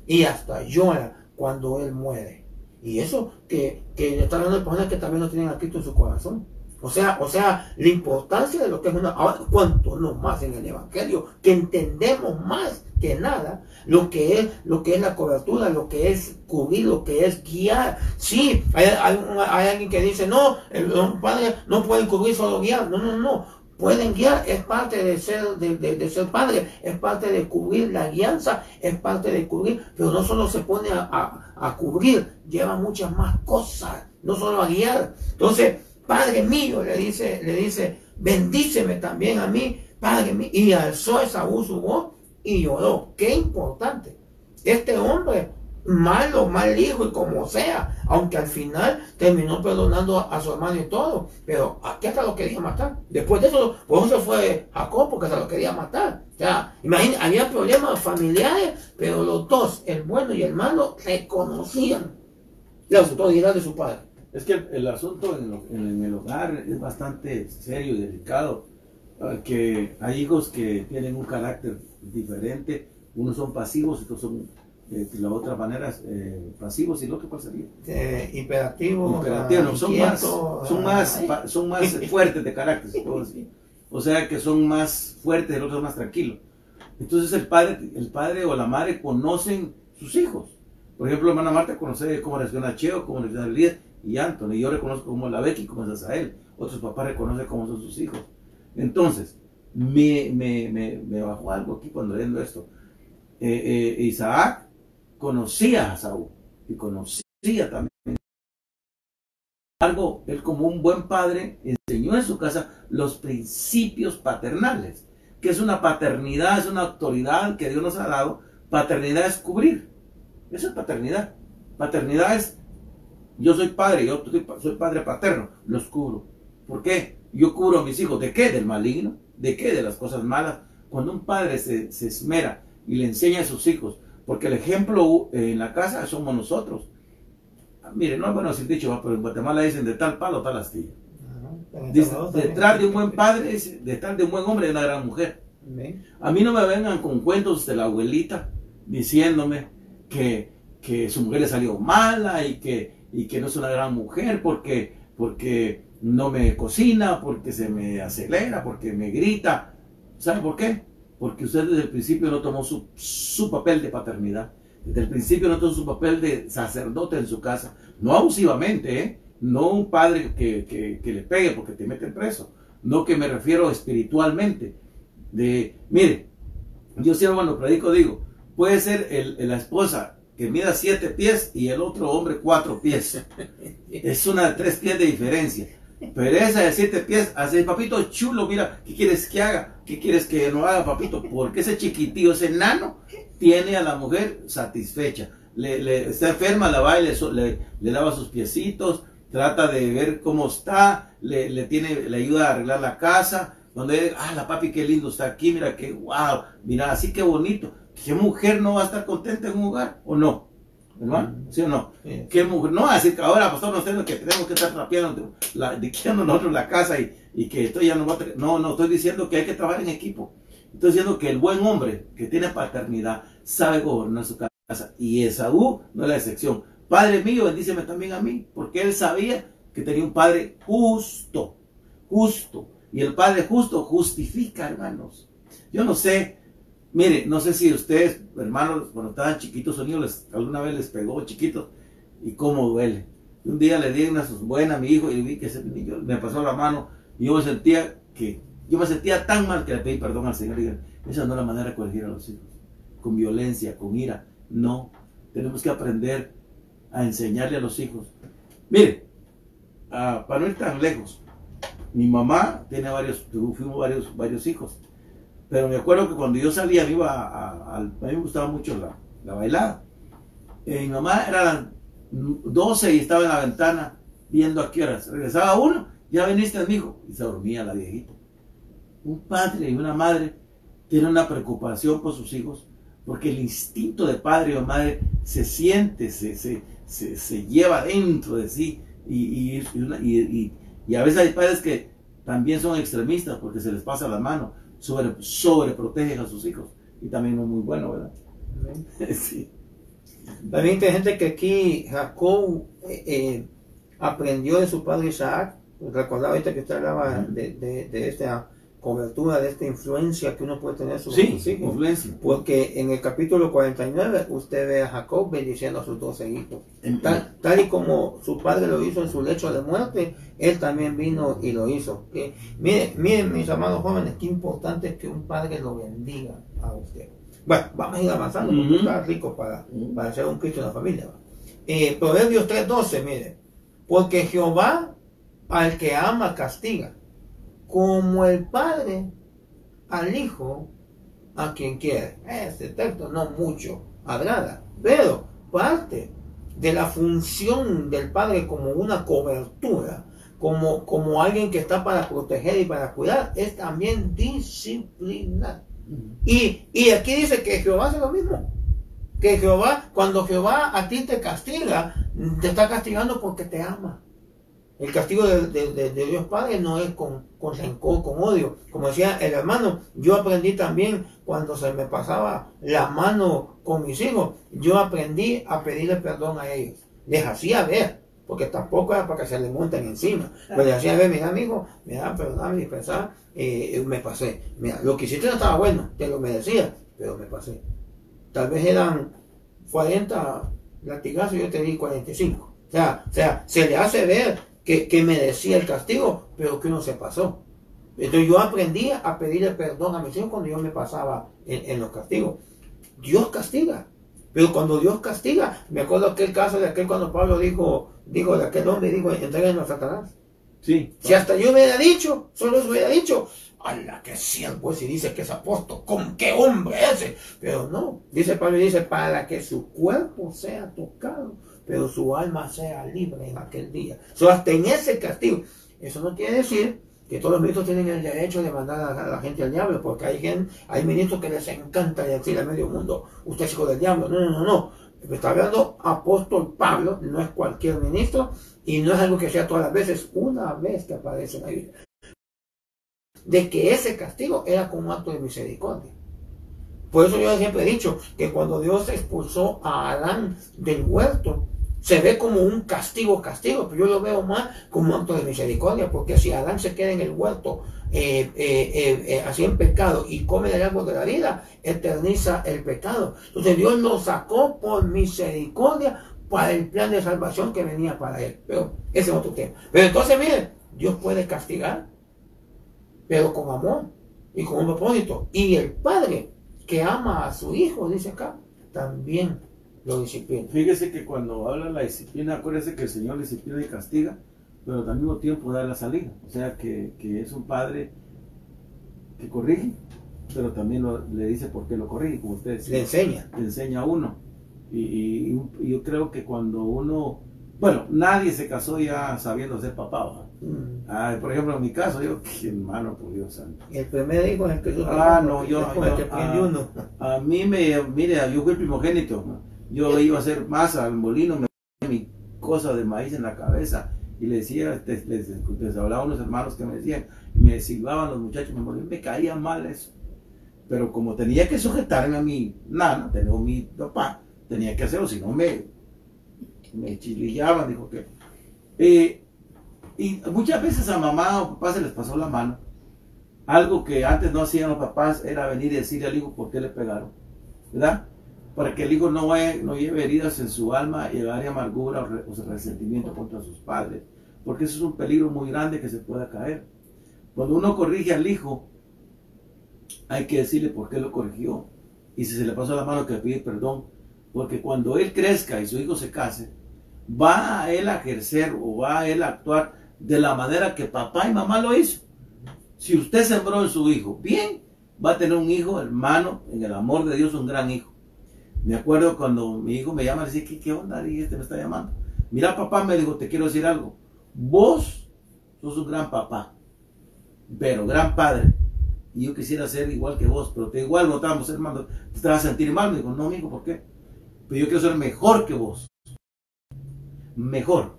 Y hasta llora cuando él muere. Y eso que está hablando de personas que también no tienen a Cristo en su corazón. O sea, la importancia de lo que es una... Ahora, cuánto no más en el Evangelio, que entendemos más que nada lo que es la cobertura, lo que es cubrir, lo que es guiar. Sí, hay alguien que dice, no, los padres no pueden cubrir, solo guiar. No. Pueden guiar, es parte de ser padre, es parte de cubrir la guianza, es parte de cubrir, pero no solo se pone a cubrir, lleva muchas más cosas, no solo a guiar. Entonces, Padre mío, le dice, bendíceme también a mí, Padre mío. Y alzó Esaú su voz y lloró. Qué importante. Este hombre, mal hijo y como sea, aunque al final terminó perdonando a su hermano y todo, pero aquí hasta lo quería matar. Después de eso, por eso fue Jacob, porque se lo quería matar. O sea, imagínate, había problemas familiares, pero los dos, el bueno y el malo, reconocían la autoridad de su padre. Es que el asunto en el hogar es bastante serio y delicado, que hay hijos que tienen un carácter diferente, unos son pasivos, otros son de la otra manera pasivos, y el otro ¿cuál sería? Hiperactivos, no, son más fuertes de carácter, se puede decir. O sea que son más fuertes, el otro es más tranquilo. Entonces el padre o la madre conocen sus hijos. Por ejemplo, la hermana Marta conoce cómo reacciona Cheo, cómo reacciona Elías y Anthony. Yo reconozco cómo es la Becky, cómo es Asael. Otros papás reconocen cómo son sus hijos. Entonces, me bajó algo aquí cuando leyendo esto. Isaac conocía a Saúl y conocía también. Sin embargo, él como un buen padre enseñó en su casa los principios paternales. Que es una paternidad, es una autoridad que Dios nos ha dado. Paternidad es cubrir. Eso es paternidad. Paternidad es, yo soy padre, yo soy padre paterno, los cubro. ¿Por qué? Yo cubro a mis hijos. ¿De qué? Del maligno. ¿De qué? De las cosas malas. Cuando un padre se esmera y le enseña a sus hijos, porque el ejemplo en la casa somos nosotros. Mire, no es bueno decir dicho, pero en Guatemala dicen de tal palo, tal astilla. Dice, detrás de un buen padre, detrás de un buen hombre, hay una gran mujer. A mí no me vengan con cuentos de la abuelita diciéndome que su mujer le salió mala y que no es una gran mujer porque no me cocina, porque se me acelera, porque me grita. ¿Sabe por qué? Porque usted desde el principio no tomó su papel de paternidad. Desde el principio no tomó su papel de sacerdote en su casa. No abusivamente, ¿eh? No un padre que le pegue porque te meten preso. No, que me refiero espiritualmente. Mire, yo siempre cuando predico digo, puede ser la esposa que mida 7 pies y el otro hombre 4 pies. Es una de 3 pies de diferencia. Pero esa de 7 pies, hace papito chulo, mira, ¿qué quieres que haga? ¿Qué quieres que no haga, papito? Porque ese chiquitillo, ese enano, tiene a la mujer satisfecha. Está enferma, la va y le lava sus piecitos, trata de ver cómo está, le ayuda a arreglar la casa. Cuando la papi, qué lindo está aquí, mira, qué wow, mira, así que bonito. ¿Qué mujer no va a estar contenta en un hogar o no? ¿Hermano? ¿Sí o no? Sí. ¿Qué mujer? No va a decir que ahora, pastor, nos tenemos que estar trapeando, liquidando nosotros la casa y que esto ya no va a... No, estoy diciendo que hay que trabajar en equipo. Estoy diciendo que el buen hombre que tiene paternidad sabe gobernar su casa. Y Esaú no es la excepción. Padre mío, bendíceme también a mí, porque él sabía que tenía un padre justo. Y el padre justo justifica, hermanos. Yo no sé, mire, no sé si ustedes, hermanos, cuando estaban chiquitos, alguna vez les pegó chiquitos, y cómo duele. Un día le di una buena a mi hijo y vi que ese niño me pasó la mano y yo me sentía tan mal que le pedí perdón al Señor. Y dije, esa no es la manera de corregir a los hijos, con violencia, con ira. No, tenemos que aprender a enseñarle a los hijos. Mire, para no ir tan lejos, mi mamá tiene fuimos varios hijos. Pero me acuerdo que cuando yo salía, a mí me gustaba mucho la bailada. Mi mamá era las 12 y estaba en la ventana viendo a qué horas. Regresaba uno, ya viniste, mi hijo, y se dormía la viejita. Un padre y una madre tienen una preocupación por sus hijos, porque el instinto de padre o madre se siente, se lleva dentro de sí. Y a veces hay padres que también son extremistas porque se les pasa la mano, sobreprotegen a sus hijos, y también no es muy bueno, ¿verdad? Sí. También hay gente que aquí Jacob aprendió de su padre Isaac. Recordaba ahorita que usted hablaba de esta cobertura, de esta influencia que uno puede tener sobre sus hijos. Influencia. Porque en el capítulo 49 usted ve a Jacob bendiciendo a sus 12 hijos. Tal y como su padre lo hizo en su lecho de muerte, él también vino y lo hizo. Miren, mis amados jóvenes, qué importante es que un padre lo bendiga a usted. Bueno, vamos a ir avanzando porque está rico para ser un Cristo en la familia. Proverbios 3:12, mire. Porque Jehová al que ama castiga, como el padre al hijo a quien quiere. Este texto no mucho agrada, pero parte de la función del padre como una cobertura, como alguien que está para proteger y para cuidar, es también disciplinar. Y aquí dice que Jehová hace lo mismo. Que Jehová, cuando Jehová a ti te castiga, te está castigando porque te ama. El castigo de Dios Padre no es con rencor, con odio. Como decía el hermano, yo aprendí también cuando se me pasaba la mano con mis hijos, yo aprendí a pedirle perdón a ellos. Les hacía ver, porque tampoco era para que se le monten encima. Pero les hacía ver, mira amigo, mira, perdóname, dispensar, me pasé. Mira, lo que hiciste no estaba bueno, te lo merecía, pero me pasé. Tal vez eran 40 latigazos y yo te di 45. O sea, se le hace ver que merecía el castigo, pero que uno se pasó. Entonces yo aprendí a pedirle perdón a mis hijos cuando yo me pasaba en los castigos. Dios castiga. Pero cuando Dios castiga, me acuerdo aquel caso de aquel cuando Pablo dijo de aquel hombre, dijo, entreguen a Satanás. Sí. Si hasta yo hubiera dicho, solo eso hubiera dicho, ¡ala, qué siervo es! Y dice que es apóstol, ¿con qué hombre ese? Pero no, dice Pablo, dice, para que su cuerpo sea tocado, pero su alma sea libre en aquel día. Hasta en ese castigo. Eso no quiere decir que todos los ministros tienen el derecho de mandar a la gente al diablo, porque hay ministros que les encanta decir a medio mundo, usted es hijo del diablo. No. Está hablando apóstol Pablo, no es cualquier ministro, y no es algo que sea todas las veces, una vez que aparece en la Biblia. De que ese castigo era como un acto de misericordia. Por eso yo siempre he dicho que cuando Dios expulsó a Adán del huerto, se ve como un castigo, pero yo lo veo más como un acto de misericordia, porque si Adán se queda en el huerto así en pecado y come del árbol de la vida, eterniza el pecado. Entonces Dios lo sacó por misericordia para el plan de salvación que venía para él. Pero ese es otro tema. Pero entonces miren, Dios puede castigar, pero con amor y con un propósito. Y el padre que ama a su hijo, dice acá, también lo disciplina. Fíjese que cuando habla de la disciplina, acuérdese que el Señor disciplina y castiga, pero al mismo tiempo da la salida. O sea que es un padre que corrige, pero también le dice por qué lo corrige, como usted decía. Le enseña a uno. Y yo creo que cuando uno, bueno, nadie se casó ya sabiendo ser papá. Por ejemplo, en mi caso, yo, hermano, por Dios santo. El primer hijo es el que yo. A mí mire, yo fui el primogénito, ¿no? Yo iba a hacer masa al molino, me ponía mi cosa de maíz en la cabeza y le decía, les hablaba a unos hermanos que me decían, y me silbaban los muchachos, me caía mal eso. Pero como tenía que sujetarme a mi nana, tenía mi papá, tenía que hacerlo, si no me chilillaban, dijo que. Y muchas veces a mamá o papá se les pasó la mano. Algo que antes no hacían los papás era venir y decirle al hijo por qué le pegaron, ¿verdad? Para que el hijo no lleve heridas en su alma y lleve amargura o resentimiento contra sus padres, porque eso es un peligro muy grande que se pueda caer. Cuando uno corrige al hijo, hay que decirle por qué lo corrigió, y si se le pasó la mano, que pide perdón, porque cuando él crezca y su hijo se case, va a él a ejercer o va a él a actuar de la manera que papá y mamá lo hizo. Si usted sembró en su hijo bien, va a tener un hijo, hermano, en el amor de Dios, un gran hijo. Me acuerdo cuando mi hijo me llama y dice, ¿qué onda? Y me está llamando. Mira, papá, me dijo, te quiero decir algo. Vos sos un gran papá, pero gran padre. Y yo quisiera ser igual que vos, pero igual no estábamos hermano. Te vas a sentir mal. Me dijo, no, hijo, ¿por qué? Pero yo quiero ser mejor que vos. Mejor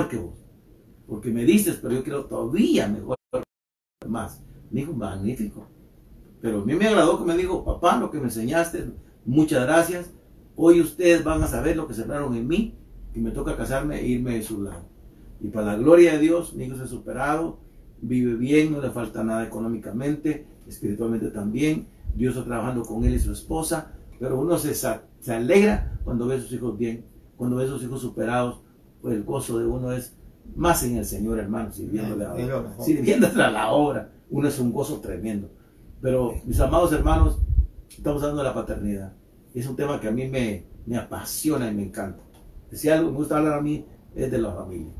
que vos. Porque me dices, pero yo quiero todavía mejor, más. Me dijo, magnífico. Pero a mí me agradó que me dijo, papá, lo que me enseñaste, muchas gracias. Hoy ustedes van a saber lo que sembraron en mí, que me toca casarme e irme de su lado. Y para la gloria de Dios, mi hijo se ha superado, vive bien, no le falta nada económicamente, espiritualmente también. Dios está trabajando con él y su esposa, pero uno se alegra cuando ve a sus hijos bien, cuando ve a sus hijos superados, pues el gozo de uno es más en el Señor, hermano, sirviéndole a la obra. Uno es un gozo tremendo. Pero, mis amados hermanos, estamos hablando de la paternidad. Es un tema que a mí me apasiona y me encanta. Si algo me gusta hablar a mí es de la familia.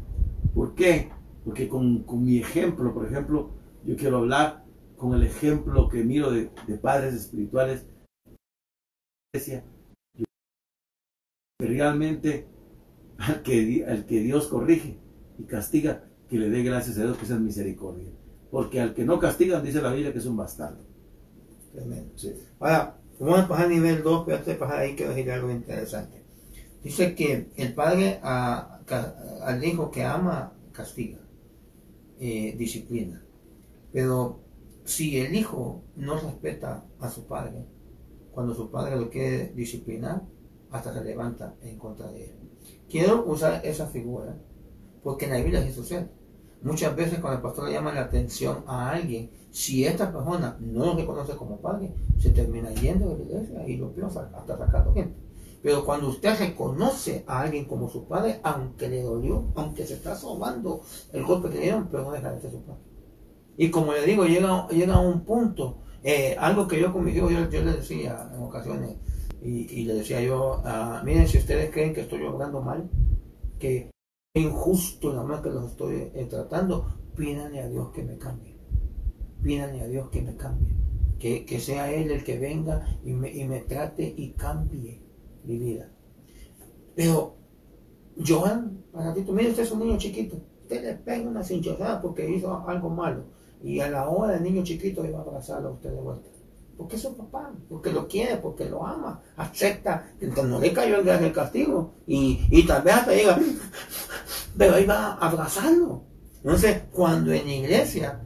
¿Por qué? Porque con mi ejemplo, por ejemplo, yo quiero hablar con el ejemplo que miro de padres espirituales. Que realmente al que Dios corrige y castiga, que le dé gracias a Dios, que sea misericordia. Porque al que no castigan, dice la Biblia, que es un bastardo. Tremendo. Sí. Ahora, vamos a pasar a nivel 2, pero antes de pasar ahí quiero decir algo interesante. Dice que el padre al hijo que ama, castiga, disciplina. Pero si el hijo no respeta a su padre, cuando su padre lo quiere disciplinar, hasta se levanta en contra de él. Quiero usar esa figura porque en la Biblia sí sucede. Muchas veces cuando el pastor le llama la atención a alguien, si esta persona no lo reconoce como padre, se termina yendo de la iglesia y lo piensa hasta sacando gente. Pero cuando usted reconoce a alguien como su padre, aunque le dolió, aunque se está asomando el golpe que le dieron, pero no deja de ser su padre. Y como le digo, llega a un punto Algo que yo con mis hijos, yo les decía en ocasiones, y les decía yo, miren, si ustedes creen que estoy obrando mal, que es injusto la manera que los estoy tratando, pídanle a Dios que me cambie. Pídanle a Dios que me cambie. Que sea Él el que venga y me trate y cambie mi vida. Pero, Joan, para ti, mire, usted es un niño chiquito. Usted le pega una cinchazada porque hizo algo malo. Y a la hora el niño chiquito iba a abrazarlo a usted de vuelta. Porque es su papá, porque lo quiere, porque lo ama, acepta, no le cayó el castigo. Y tal vez hasta llega, pero iba a abrazarlo. Entonces, cuando en la iglesia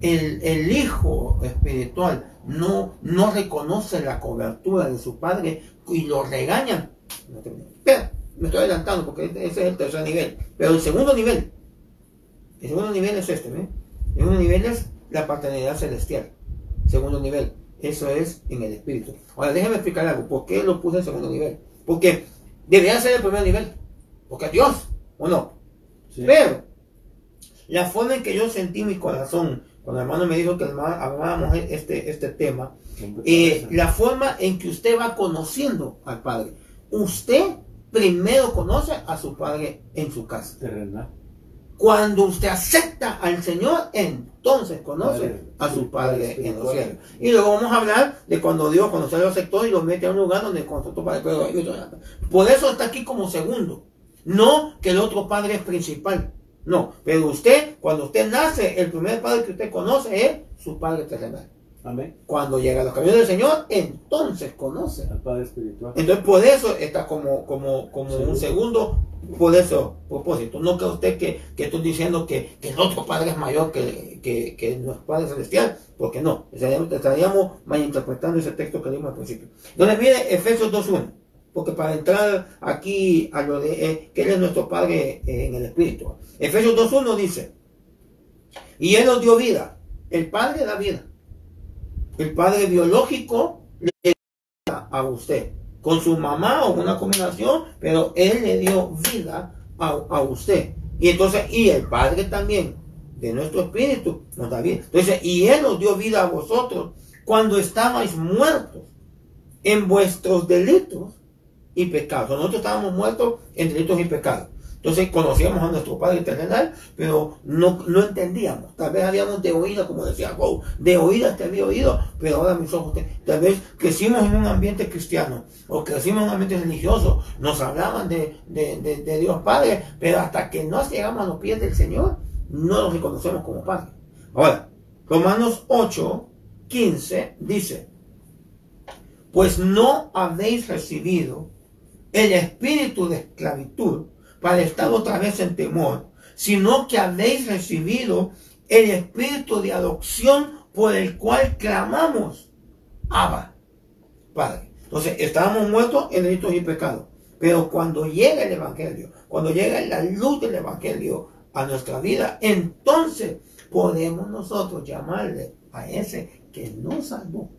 el hijo espiritual no reconoce la cobertura de su padre y lo regañan, espera, me estoy adelantando porque ese es el tercer nivel, pero el segundo nivel es este, ¿ve? El segundo nivel es la paternidad celestial. Segundo nivel, eso es en el espíritu. Ahora déjame explicar algo, ¿por qué lo puse en segundo nivel? Porque debería ser el primer nivel, porque es Dios, ¿o no? Sí. Pero la forma en que yo sentí mi corazón cuando el hermano me dijo que hablábamos este tema, la forma en que usted va conociendo al Padre. Usted primero conoce a su Padre en su casa. Terrenal. Cuando usted acepta al Señor, entonces conoce a su Padre en los cielos. Y luego vamos a hablar de cuando usted lo aceptó y lo mete a un lugar donde conoce a tu Padre. Por eso está aquí como segundo. No que el otro Padre es principal. No, pero usted, cuando usted nace, el primer Padre que usted conoce es su Padre terrenal. Amén. Cuando llega a los caminos del Señor, entonces conoce al Padre espiritual. Entonces por eso está como un segundo, por eso propósito. No que usted que estoy diciendo que el otro Padre es mayor que nuestro Padre celestial, porque no, estaríamos malinterpretando ese texto que leímos al principio. Entonces mire Efesios 2:1. Porque para entrar aquí a lo de que Él es nuestro Padre en el Espíritu. Efesios 2:1 dice, y Él nos dio vida. El Padre da vida. El Padre biológico le da a usted. Con su mamá o una combinación, pero Él le dio vida a usted. Y entonces, y el Padre también, de nuestro espíritu, nos da vida. Entonces, y Él nos dio vida a vosotros cuando estabais muertos en vuestros delitos y pecados. Nosotros estábamos muertos en delitos y pecados. Entonces conocíamos a nuestro Padre terrenal, pero no entendíamos. Tal vez habíamos de oída, como decía Bow, de oídas te había oído, pero ahora mis ojos tal vez crecimos en un ambiente cristiano o crecimos en un ambiente religioso, nos hablaban de Dios Padre, pero hasta que no llegamos a los pies del Señor, no los reconocemos como Padre. Ahora, Romanos 8:15 dice, pues no habéis recibido el espíritu de esclavitud para estar otra vez en temor, sino que habéis recibido el espíritu de adopción por el cual clamamos, Abba, Padre. Entonces, estábamos muertos en delitos y pecados, pero cuando llega el Evangelio, cuando llega la luz del Evangelio a nuestra vida, entonces podemos nosotros llamarle a ese que nos salvó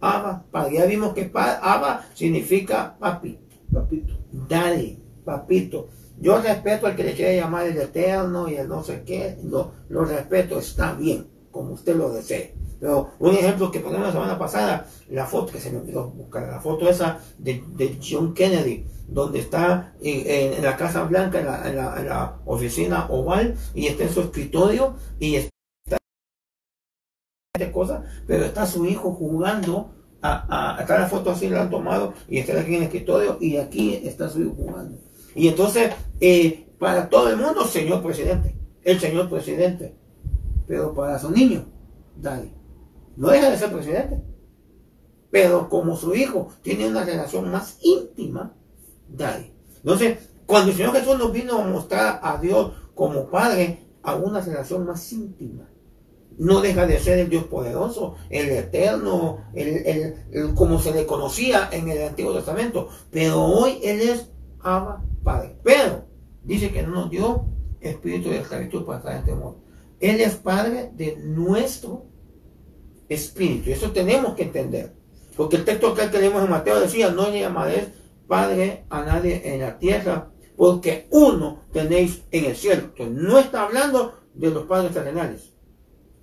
Abba, Padre. Ya vimos que Abba significa papi, papito, daddy, papito. Yo respeto al que le quiere llamar el eterno y el no sé qué, lo respeto, está bien, como usted lo desee. Pero un ejemplo que ponemos la semana pasada, la foto que se me olvidó buscar, la foto esa de John Kennedy, donde está en la Casa Blanca, en la oficina oval, y está en su escritorio, y está cosas, pero está su hijo jugando, está la foto así, la han tomado, y está aquí en el escritorio, y aquí está su hijo jugando. Y entonces, para todo el mundo, señor presidente, el señor presidente, pero para su niño, daddy, no deja de ser presidente, pero como su hijo tiene una relación más íntima, daddy. Entonces, cuando el Señor Jesús nos vino a mostrar a Dios como Padre, a una relación más íntima, no deja de ser el Dios poderoso, el eterno, como se le conocía en el Antiguo Testamento, pero hoy Él es Abba, Padre. Pero dice que no nos dio espíritu de esclavitud para estar en temor. Él es Padre de nuestro espíritu. Eso tenemos que entender. Porque el texto que leemos en Mateo decía, no le llamaréis Padre a nadie en la tierra, porque uno tenéis en el cielo. Entonces, no está hablando de los padres terrenales.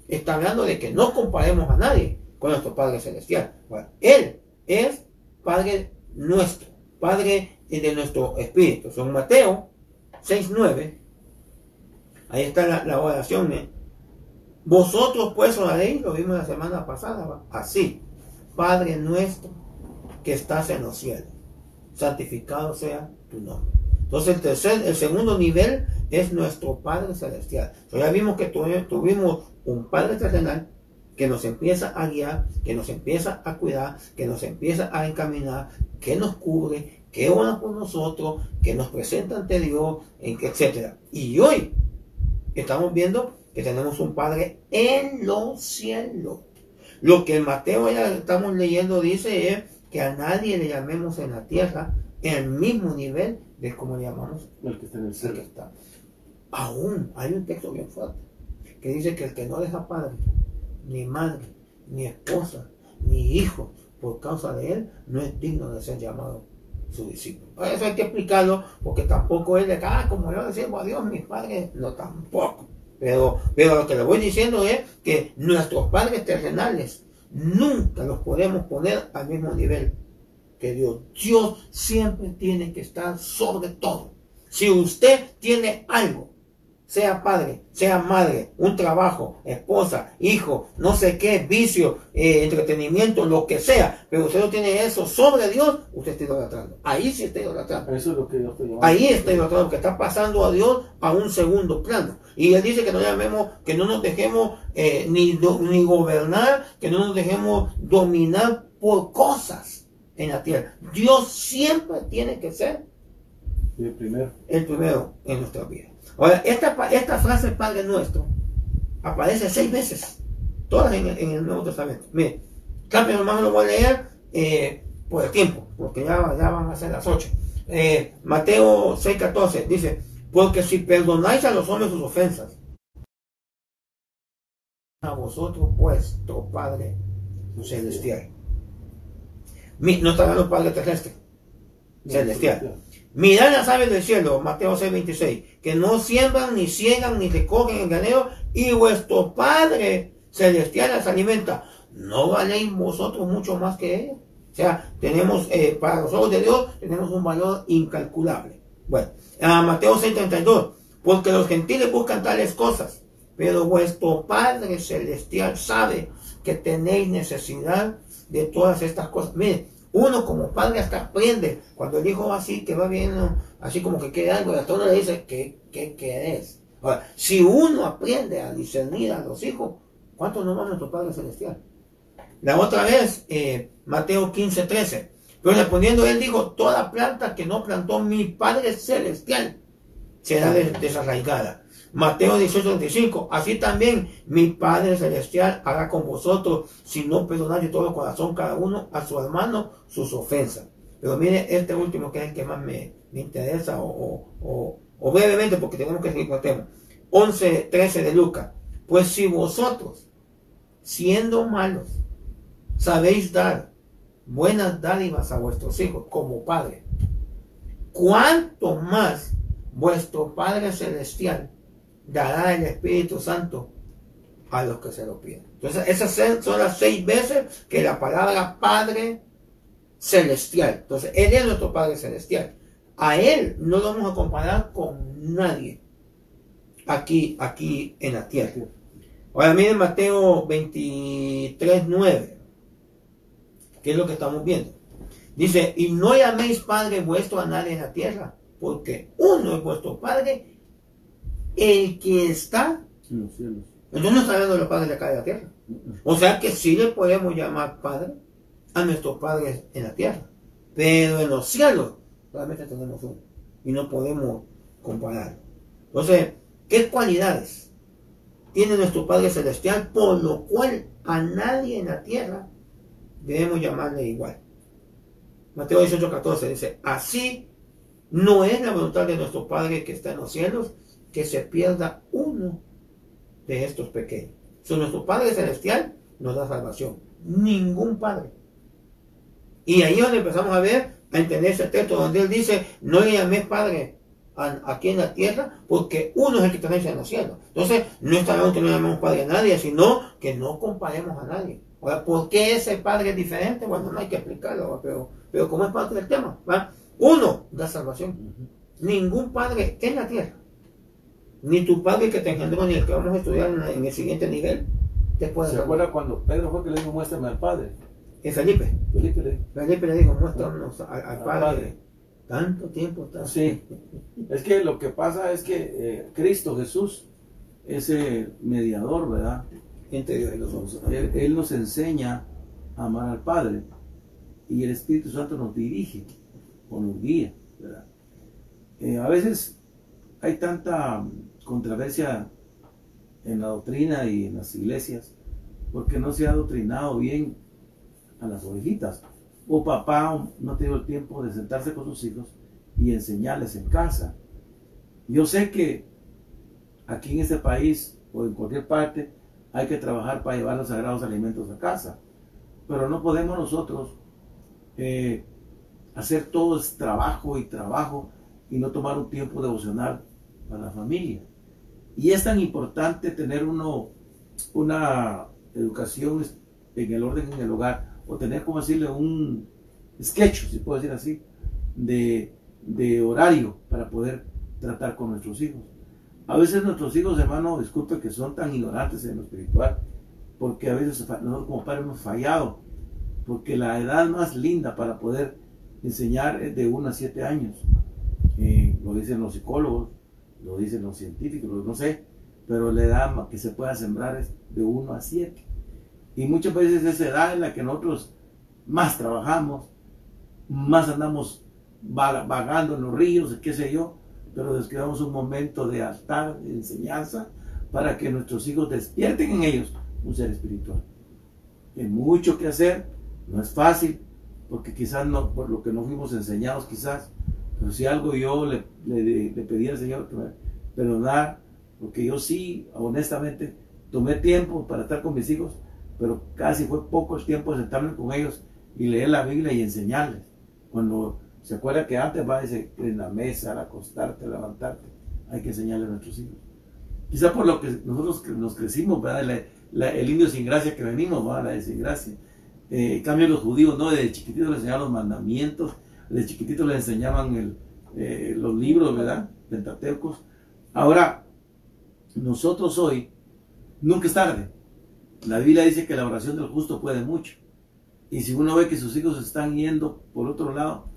está hablando de que no comparemos a nadie con nuestro Padre Celestial. Bueno, Él es Padre nuestro, Padre de nuestro espíritu. Son Mateo 6:9. Ahí está la oración. Vosotros pues oraréis, lo vimos la semana pasada, ¿va? Así: Padre nuestro que estás en los cielos, santificado sea tu nombre. Entonces el segundo nivel es nuestro Padre Celestial. Ya vimos que tuvimos un Padre terrenal que nos empieza a guiar, que nos empieza a cuidar, que nos empieza a encaminar, que nos cubre, que ora por nosotros, que nos presenta ante Dios, etc. Y hoy estamos viendo que tenemos un Padre en los cielos. Lo que en Mateo ya estamos leyendo dice es que a nadie le llamemos en la tierra en el mismo nivel de como le llamamos el que está en el cielo. Aún hay un texto bien fuerte que dice que el que no deja padre, ni madre, ni esposa, ni hijo por causa de él, no es digno de ser llamado su discípulo. Eso hay que explicarlo, porque tampoco es de que, como yo le sirvo a Dios, mis padres, no, tampoco. Pero lo que le voy diciendo es que nuestros padres terrenales nunca los podemos poner al mismo nivel que Dios. Dios siempre tiene que estar sobre todo. Si usted tiene algo, sea padre, sea madre, un trabajo, esposa, hijo, no sé qué, vicio, entretenimiento, lo que sea, pero usted no tiene eso sobre Dios, usted está idolatrando. Ahí sí está idolatrando. Eso es lo que Dios te llama. Ahí está idolatrando, que está pasando a Dios a un segundo plano. Y Él dice que no llamemos, que no nos dejemos ni gobernar, que no nos dejemos dominar por cosas en la tierra. Dios siempre tiene que ser el primero en nuestra vida. Ahora, esta frase Padre Nuestro aparece 6 veces, todas en el Nuevo Testamento. Mire, rápido nomás lo voy a leer por el tiempo, porque ya van a ser las 8. Mateo 6:14 dice: porque si perdonáis a los hombres sus ofensas, a vosotros vuestro Padre Celestial. No está hablando Padre terrestre, celestial. Mirad las aves del cielo, Mateo 6:26, que no siembran, ni ciegan, ni recogen en granero, y vuestro Padre Celestial las alimenta. ¿No valéis vosotros mucho más que ellos? O sea, tenemos, para los ojos de Dios, tenemos un valor incalculable. Bueno, Mateo 6:32, porque los gentiles buscan tales cosas, pero vuestro Padre Celestial sabe que tenéis necesidad de todas estas cosas. Miren, uno como padre hasta aprende, cuando el hijo va así, que va viendo, así como que quiere algo, y hasta uno le dice, ¿qué querés? Ahora, si uno aprende a discernir a los hijos, ¿cuánto no va nuestro Padre Celestial? La otra vez, Mateo 15:13, pero respondiendo él dijo: toda planta que no plantó mi Padre Celestial será desarraigada. Mateo 18:25, así también mi Padre Celestial hará con vosotros si no perdonáis de todo corazón cada uno a su hermano sus ofensas. Pero mire este último, que es el que más me interesa, o brevemente, porque tenemos que seguir con el tema. 11:13 de Lucas, pues si vosotros, siendo malos, sabéis dar buenas dádivas a vuestros hijos como padre, ¿cuánto más vuestro Padre Celestial dará el Espíritu Santo a los que se lo piden? Entonces, esas son las 6 veces que la palabra Padre Celestial. Entonces, Él es nuestro Padre Celestial. A Él no lo vamos a comparar con nadie aquí en la tierra. Ahora miren Mateo 23:9, que es lo que estamos viendo. Dice: y no llaméis Padre vuestro a nadie en la tierra, porque uno es vuestro Padre, el que está en los cielos. Entonces no está hablando de los padres de acá de la tierra. O sea que sí le podemos llamar Padre a nuestros padres en la tierra, pero en los cielos solamente tenemos uno y no podemos comparar. Entonces, ¿qué cualidades tiene nuestro Padre Celestial por lo cual a nadie en la tierra debemos llamarle igual? Mateo 18:14 dice: así no es la voluntad de nuestro Padre que está en los cielos, que se pierda uno de estos pequeños. Si nuestro Padre Celestial nos da salvación, ningún padre. Y ahí es donde empezamos a entender ese texto donde Él dice: no le llaméis Padre aquí en la tierra, porque uno es el que permanece en los cielos. Entonces, no está hablando que no llamemos padre a nadie, sino que no comparemos a nadie. Ahora, ¿por qué ese padre es diferente? Bueno, no hay que explicarlo, pero como es parte del tema, ¿va? Uno, da salvación. Ningún padre en la tierra, ni tu padre que te engendró, ni el que vamos a estudiar en el siguiente nivel, te puede ¿Se salvar. acuerda cuando Pedro fue que le dijo, muéstrame al Padre? Es Felipe. Felipe le dijo, muéstranos al padre. Tanto tiempo está. Sí, es que lo que pasa es que Cristo Jesús es el mediador, ¿verdad? Entre Dios y los hombres. Él nos enseña a amar al Padre y el Espíritu Santo nos dirige o nos guía, ¿verdad? A veces hay tanta controversia en la doctrina y en las iglesias porque no se ha adoctrinado bien a las ovejitas. O papá no tiene el tiempo de sentarse con sus hijos y enseñarles en casa. Yo sé que aquí en este país o en cualquier parte hay que trabajar para llevar los sagrados alimentos a casa, pero no podemos nosotros hacer todo ese trabajo y no tomar un tiempo devocional para la familia. Y es tan importante tener una educación en el orden en el hogar, o tener, como decirle, un sketch, si puedo decir así, de horario para poder tratar con nuestros hijos. A veces nuestros hijos, hermano, disculpe que son tan ignorantes en lo espiritual, porque a veces nosotros como padres hemos fallado, porque la edad más linda para poder enseñar es de 1 a 7 años. Lo dicen los psicólogos, lo dicen los científicos, no sé, pero la edad que se pueda sembrar es de 1 a 7. Y muchas veces esa edad en la que nosotros más trabajamos, más andamos vagando en los ríos, qué sé yo, pero descuidamos un momento de altar, de enseñanza, para que nuestros hijos despierten en ellos un ser espiritual. Hay mucho que hacer, no es fácil, porque quizás no, por lo que no fuimos enseñados quizás, pero si algo yo le pedí al Señor que me perdonara, porque yo sí, honestamente, tomé tiempo para estar con mis hijos, pero casi fue poco el tiempo de sentarme con ellos y leer la Biblia y enseñarles. Cuando se acuerda que antes va a decir en la mesa, al acostarte, al levantarte, hay que enseñarle a nuestros hijos. Quizá por lo que nosotros nos crecimos, ¿verdad? El indio sin gracia que venimos, ¿verdad? La de sin gracia. En cambio los judíos, ¿no? Desde chiquititos les enseñaban los mandamientos, desde chiquititos les enseñaban los libros, ¿verdad? Pentateucos. Ahora, nosotros hoy, nunca es tarde. La Biblia dice que la oración del justo puede mucho. Y si uno ve que sus hijos están yendo por otro lado,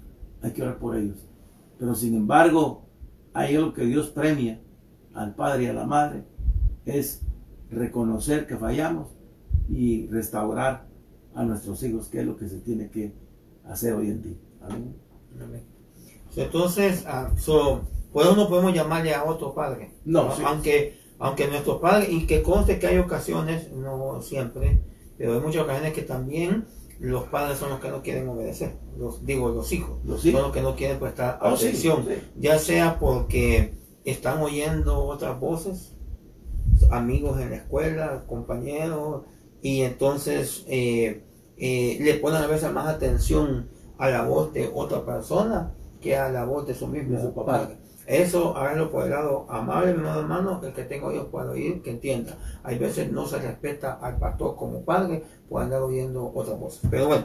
hay que orar por ellos. Pero sin embargo, hay algo que Dios premia al padre y a la madre, es reconocer que fallamos y restaurar a nuestros hijos, que es lo que se tiene que hacer hoy en día. Amén. Amén. Entonces, pues no podemos llamarle a otro padre. No, ¿no? sí. Aunque nuestros padres, y que conste que hay ocasiones, no siempre, pero hay muchas ocasiones que también los padres son los que no quieren obedecer. Los hijos son los que no quieren prestar atención. Sí. Ya sea porque están oyendo otras voces, amigos en la escuela, compañeros, y entonces le ponen a veces más atención a la voz de otra persona que a la voz de su mismo padre. Eso, háganlo por el lado amable, mi hermano, el que tenga oídos para oír, que entienda. Hay veces no se respeta al pastor como padre por andar oyendo otras voces. Pero bueno,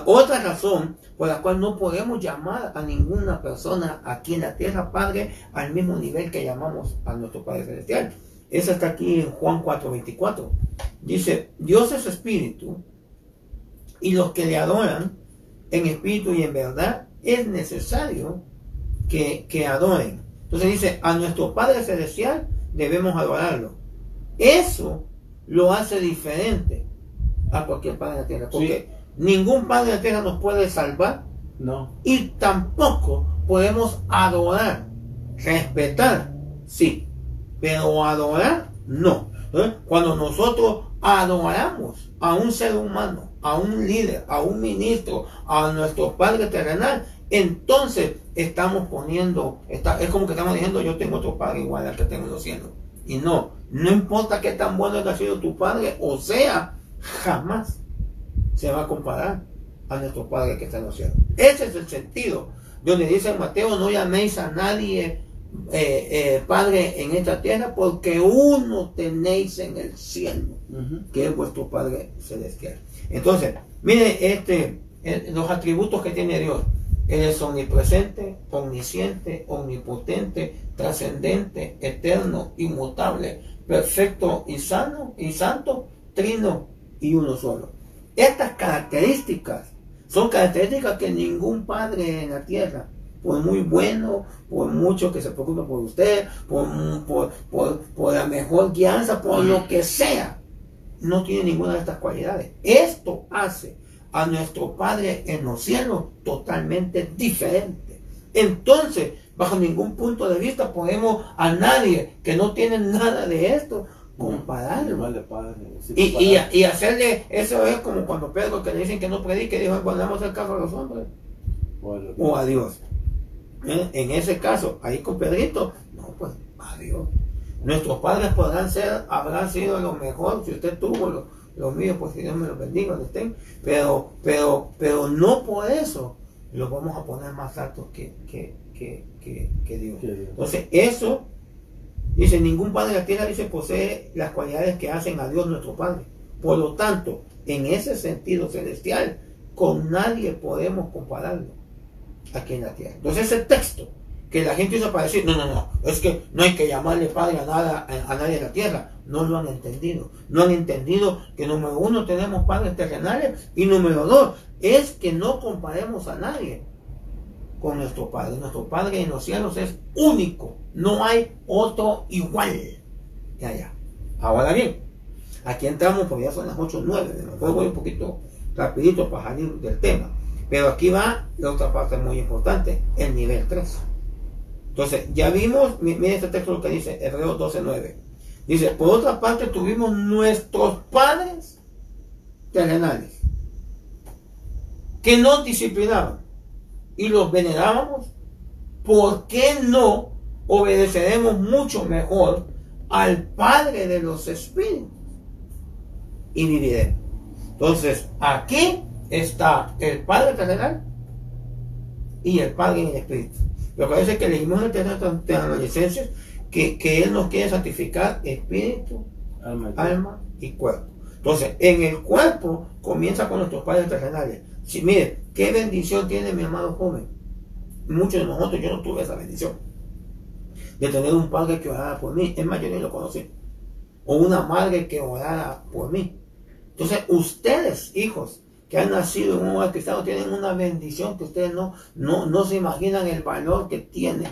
otra razón por la cual no podemos llamar a ninguna persona aquí en la tierra padre al mismo nivel que llamamos a nuestro Padre Celestial. Esa está aquí en Juan 4:24. Dice, Dios es espíritu, y los que le adoran en espíritu y en verdad es necesario que adoren. Entonces dice, a nuestro Padre Celestial debemos adorarlo. Eso lo hace diferente a cualquier padre de la tierra, porque ningún padre de la tierra nos puede salvar, no, y tampoco podemos adorar. Respetar, sí, pero adorar, no. Cuando nosotros adoramos a un ser humano, a un líder, a un ministro, a nuestro Padre terrenal, entonces estamos poniendo, es como que estamos diciendo, yo tengo otro padre igual al que tengo en los cielos. Y no importa qué tan bueno haya sido tu padre, o sea, jamás se va a comparar a nuestro Padre que está en los cielos. Ese es el sentido donde dice en Mateo, no llaméis a nadie Padre en esta tierra, porque uno tenéis en el cielo, que es vuestro Padre celestial. Entonces, mire los atributos que tiene Dios. Él es omnipresente, omnisciente, omnipotente, trascendente, eterno, inmutable, perfecto y sano y santo, trino y uno solo. Estas características son características que ningún padre en la tierra, por muy bueno, por mucho que se preocupe por usted, por la mejor guianza, por lo que sea, no tiene ninguna de estas cualidades. Esto hace a nuestro Padre en los cielos totalmente diferente. Entonces, bajo ningún punto de vista podemos a nadie que no tiene nada de esto compararlo. Y hacerle, eso es como cuando Pedro, que le dicen que no predique, dijo, guardamos el caso a los hombres o a Dios. En ese caso, ahí con Pedrito, no, pues a Dios. Nuestros padres habrán sido lo mejor. Si usted tuvo los míos, pues que Dios me los bendiga donde estén, pero no por eso los vamos a poner más altos que Dios. Entonces, eso dice, ningún padre de la tierra, dice, posee las cualidades que hacen a Dios nuestro Padre. Por lo tanto, en ese sentido celestial, con nadie podemos compararlo aquí en la tierra. Entonces, ese texto que la gente usa para decir, no, es que no hay que llamarle padre a nadie en la tierra, no lo han entendido. No han entendido que número uno, tenemos padres terrenales, y número dos, es que no comparemos a nadie con nuestro Padre. Nuestro Padre en los cielos es único, no hay otro igual. Ya. Ahora bien, aquí entramos porque ya son las 8:09, mejor voy un poquito rapidito para salir del tema, pero aquí va la otra parte muy importante, el nivel 3. Entonces, ya vimos, miren este texto lo que dice, Hebreos 12:9. Dice, por otra parte tuvimos nuestros padres terrenales que nos disciplinaban y los venerábamos. ¿Por qué no obedeceremos mucho mejor al Padre de los Espíritus y viviremos? Entonces, aquí está el Padre terrenal y el Padre en el Espíritu. Pero parece que leímos en el Tesalonicenses que Él nos quiere santificar espíritu, alma y cuerpo. Entonces, en el cuerpo comienza con nuestros padres terrenales. Si, mire, qué bendición tiene mi amado joven. Muchos de nosotros, yo no tuve esa bendición de tener un padre que orara por mí. Es más, yo ni lo conocí. O una madre que orara por mí. Entonces, ustedes, hijos, que han nacido en un hogar cristiano, tienen una bendición que ustedes no se imaginan el valor que tiene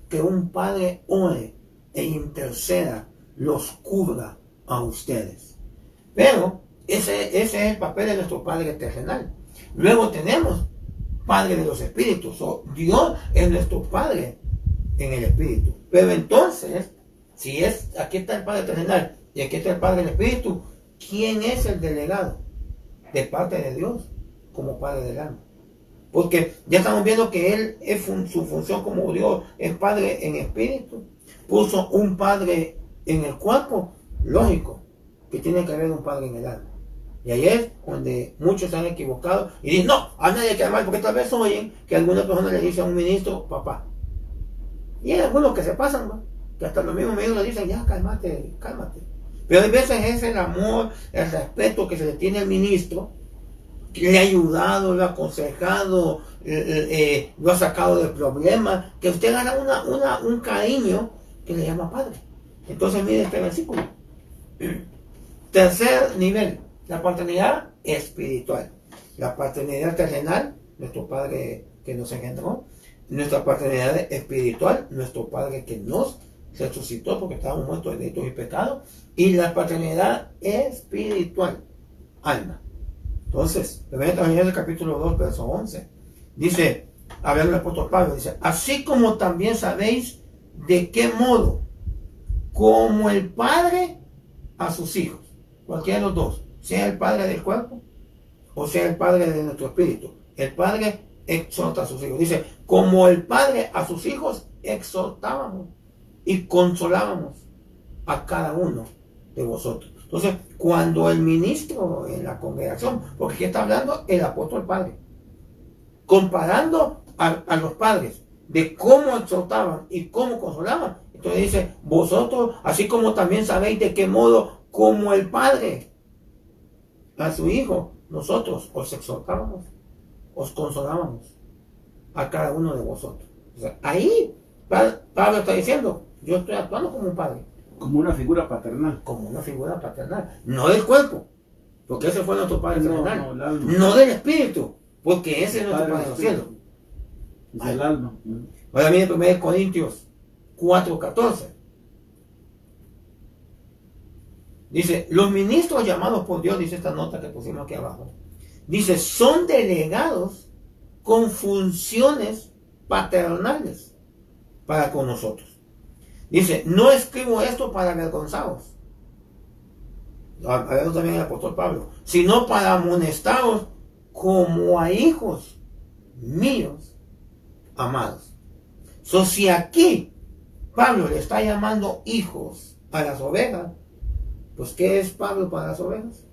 que un padre ore e interceda, los cubra a ustedes. Pero ese es el papel de nuestro Padre terrenal. Luego tenemos Padre de los Espíritus, o Dios es nuestro Padre en el Espíritu. Pero entonces, si aquí está el Padre terrenal y aquí está el Padre del Espíritu, ¿quién es el delegado de parte de Dios como Padre del alma? Porque ya estamos viendo que Él es su función como Dios, es Padre en espíritu. Puso un Padre en el cuerpo, lógico, que tiene que haber un Padre en el alma. Y ahí es donde muchos se han equivocado y dicen, no, a nadie hay que amar, porque tal vez oyen que alguna persona le dice a un ministro, papá. Y hay algunos que se pasan, ¿no? Que hasta los mismos ministros le dicen, ya, cálmate. Pero a veces es el amor, el respeto que se le tiene al ministro, que le ha ayudado, lo ha aconsejado, lo ha sacado del problema, que usted gana un cariño que le llama padre. Entonces mire este versículo. Tercer nivel, la paternidad espiritual. La paternidad terrenal, nuestro Padre que nos engendró. Nuestra paternidad espiritual, nuestro Padre que nos resucitó porque estábamos muertos de delitos y pecados. Y la paternidad espiritual, alma. Entonces, 1 Tesalonicenses capítulo 2, verso 11. Dice, hablando el apóstol Pablo, dice, así como también sabéis de qué modo, como el Padre a sus hijos, cualquiera de los dos, sea el Padre del cuerpo o sea el Padre de nuestro espíritu. El Padre exhorta a sus hijos. Dice, como el Padre a sus hijos exhortábamos y consolábamos a cada uno de vosotros. Entonces, cuando el ministro en la congregación, porque aquí está hablando el apóstol Padre, comparando a los padres de cómo exhortaban y cómo consolaban. Entonces dice, vosotros, así como también sabéis de qué modo, como el Padre a su Hijo, nosotros os exhortábamos, os consolábamos a cada uno de vosotros. O sea, ahí Pablo está diciendo, yo estoy actuando como un padre. Como una figura paternal. Como una figura paternal. No del cuerpo, porque ese fue nuestro Padre terrenal. No, no del espíritu, porque ese es nuestro Padre de los cielos. Es el alma. Ahora viene 1 Corintios 4:14. Dice, los ministros llamados por Dios, dice esta nota que pusimos aquí abajo, dice, son delegados con funciones paternales para con nosotros. Dice, no escribo esto para avergonzaros, hablando también el apóstol Pablo, sino para amonestaros como a hijos míos amados. So, si aquí Pablo le está llamando hijos a las ovejas, pues ¿qué es Pablo para las ovejas?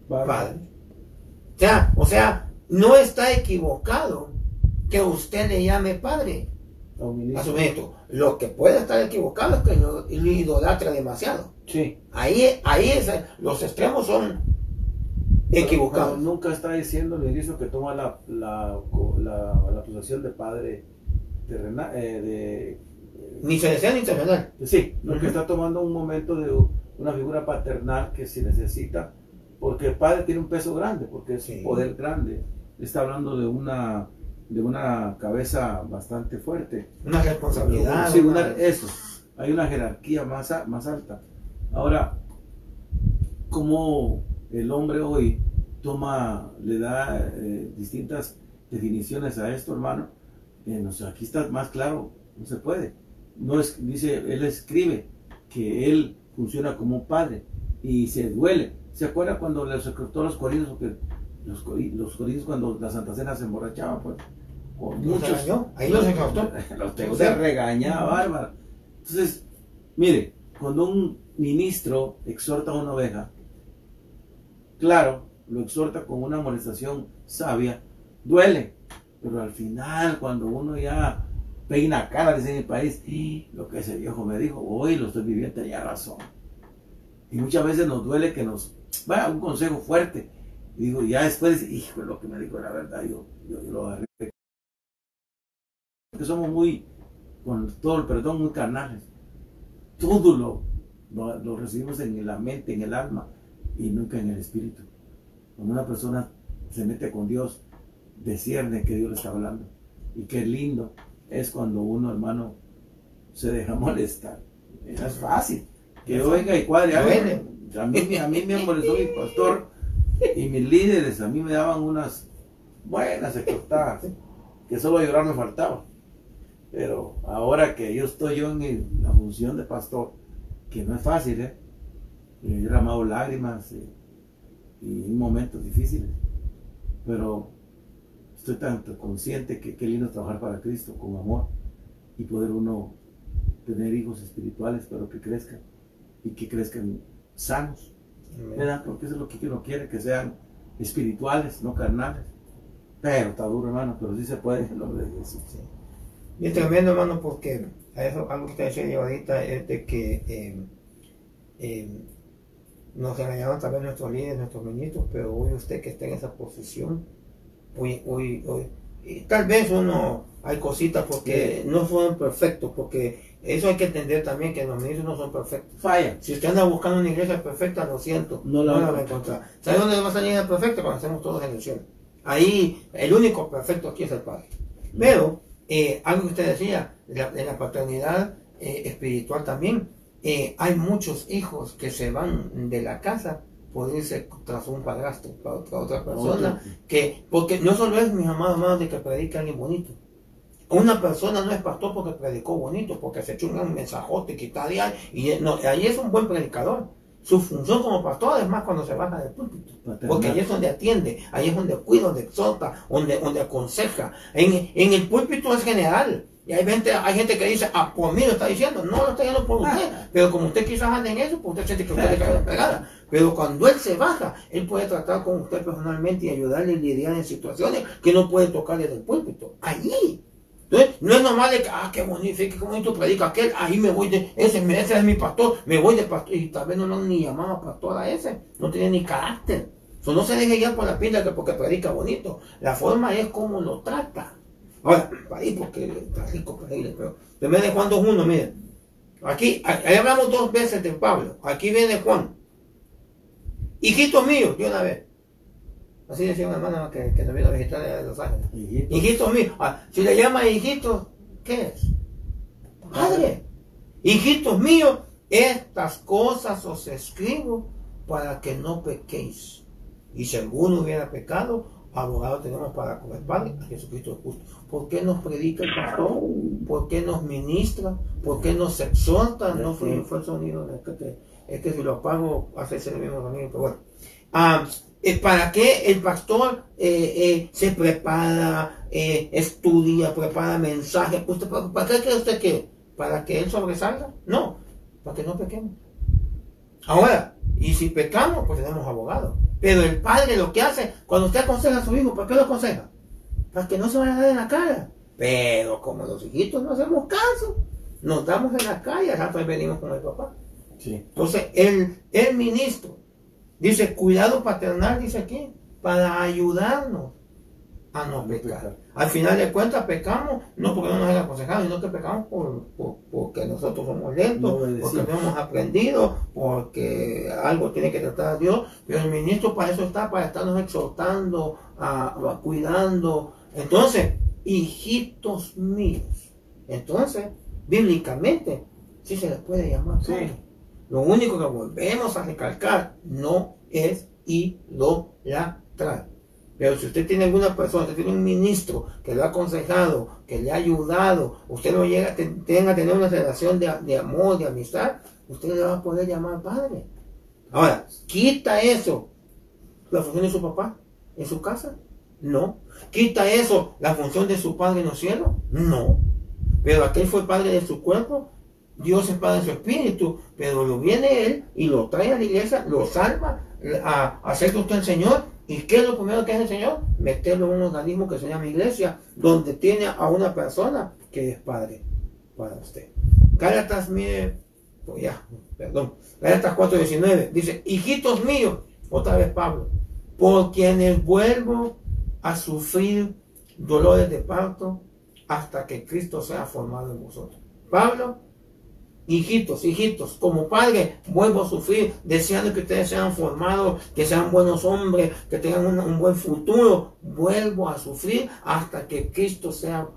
Padre. O sea, no está equivocado que usted le llame padre a su ministro. Lo que puede estar equivocado es que lo idolatra demasiado. Sí. Ahí los extremos son equivocados. Pero nunca está diciendo el ministro que toma la posesión de padre terrenal, ni celestial ni terrenal. Sí, lo que está tomando un momento de una figura paternal que se necesita, porque el padre tiene un peso grande, porque es un poder grande. Está hablando de una cabeza bastante fuerte. Una responsabilidad. Sí, eso. Hay una jerarquía más alta. Ahora, como el hombre hoy le da distintas definiciones a esto, hermano, aquí está más claro, no se puede. Dice, él escribe que él funciona como un padre y se duele. ¿Se acuerda cuando les exhortó a los corintios? Los corintios cuando la Santa Cena se emborrachaban, pues, con muchos. Ahí los exhortó. Los regañaba, bárbaro. Entonces, mire, cuando un ministro exhorta a una oveja, claro, lo exhorta con una amonestación sabia, duele, pero al final, cuando uno ya peina cara, dice en mi país, lo que ese viejo me dijo, hoy lo estoy viviendo, tenía razón. Y muchas veces nos duele que nos vaya un consejo fuerte. Y digo, ya después, hijo, lo que me dijo era verdad, yo lo agarré. Porque somos muy, con todo el perdón, muy carnales. Todo lo recibimos en la mente, en el alma, y nunca en el espíritu. Cuando una persona se mete con Dios, discierne que Dios le está hablando. Y qué lindo es cuando uno, hermano, se deja molestar. No es fácil. Que yo venga y cuadre algo. A mí me molestó mi pastor y mis líderes, a mí me daban unas buenas exhortadas, que solo llorar me faltaba. Pero ahora que yo estoy en la función de pastor, que no es fácil, he derramado lágrimas y momentos difíciles, pero estoy tan consciente que qué lindo trabajar para Cristo con amor y poder uno tener hijos espirituales, pero que crezcan y que crezcan sanos, ¿verdad? Porque eso es lo que uno quiere, que sean espirituales, no carnales. Pero está duro, hermano, pero sí se puede en nombre de Jesús. Sí. Bien tremendo, hermano, porque eso, algo que usted decía yo ahorita es de que nos regañaban también nuestros líderes, nuestros ministros, pero hoy usted que está en esa posición, hoy y tal vez hay cositas porque no son perfectos, porque eso hay que entender también, que los ministros no son perfectos. Fallan. Si usted anda buscando una iglesia perfecta, lo siento, no la va a encontrar. ¿Sabe dónde va a salir la perfecta? Cuando estemos todos en el cielo. Ahí, el único perfecto aquí es el Padre. Pero, algo que usted decía, en la paternidad espiritual también, hay muchos hijos que se van de la casa por irse tras un padrastro, para otra persona, porque no solo es, mis amados hermanos, de que predica alguien bonito. Una persona no es pastor porque predicó bonito, porque se echó un mensajote, quita diario, y no, ahí es un buen predicador. Su función como pastor es más cuando se baja del púlpito, porque ahí es donde atiende, ahí es donde cuida, donde exhorta, donde aconseja. En el púlpito es general, y hay gente que dice, por mí lo está diciendo, no lo está diciendo por usted, pero como usted quizás anda en eso, pues usted siente que usted le cae la pegada. Pero cuando él se baja, él puede tratar con usted personalmente y ayudarle a lidiar en situaciones que no puede tocar desde el púlpito. Allí Entonces, no es normal de que, qué bonito predica aquel, ahí me voy de, ese es mi pastor, me voy de pastor, y tal vez no lo ni llamaba pastor a ese, no tiene ni carácter. So, no se deje guiar por la pinta que porque predica bonito, la forma es como lo trata. Ahora, para ahí porque está rico para ir, pero primero de Juan 2:1, miren, aquí, ahí hablamos 2 veces de Pablo, aquí viene Juan, hijitos míos, de una vez. Así decía una hermana que nos vino a visitar de Los Ángeles. Hijitos míos. Si le llama hijitos, ¿qué es? Padre. Hijitos míos, estas cosas os escribo para que no pequéis. Y si alguno hubiera pecado, abogado tenemos para con el Padre, a Jesucristo justo. ¿Por qué nos predica el pastor? ¿Por qué nos ministra? ¿Por qué nos exhorta? No fue el sonido, es que si lo apago, hace ese mismo sonido, pero bueno. ¿Para qué el pastor se prepara, estudia, prepara mensajes? ¿Para qué cree usted que? ¿Para que él sobresalga? No, para que no pequemos. Ahora, y si pecamos, pues tenemos abogado. Pero el padre lo que hace, cuando usted aconseja a su hijo, ¿por qué lo aconseja? Para que no se vaya a dar en la cara. Pero como los hijitos no hacemos caso, nos damos en la calle, al rato venimos con el papá. Sí. Entonces, el ministro dice, cuidado paternal, dice aquí, para ayudarnos a no pecar. Al final de cuentas, pecamos, no porque no nos hayan aconsejado, sino que pecamos porque nosotros somos lentos, porque no hemos aprendido, porque algo tiene que tratar a Dios. Pero el ministro para eso está, para estarnos exhortando, cuidando. Entonces, hijitos míos. Entonces, bíblicamente, sí se les puede llamar padre. Sí. Lo único que volvemos a recalcar no es idolatrar. Pero si usted tiene alguna persona, usted tiene un ministro que lo ha aconsejado, que le ha ayudado, usted no llega, tenga a tener una relación de amor, de amistad, usted le va a poder llamar padre. Ahora, ¿quita eso la función de su papá en su casa? No. ¿Quita eso la función de su padre en los cielos? No. Pero aquel fue padre de su cuerpo. Dios es padre de su espíritu, pero lo viene él y lo trae a la iglesia, lo salva, acepta usted al Señor. ¿Y qué es lo primero que hace el Señor? Meterlo en un organismo que se llama iglesia, donde tiene a una persona que es padre para usted. Gálatas, mire, pues ya, perdón, Gálatas 4:19, dice, hijitos míos, otra vez Pablo, por quienes vuelvo a sufrir dolores de parto hasta que Cristo sea formado en vosotros. Pablo, hijitos, como padre, vuelvo a sufrir, deseando que ustedes sean formados, que sean buenos hombres, que tengan un buen futuro. Vuelvo a sufrir hasta que Cristo sea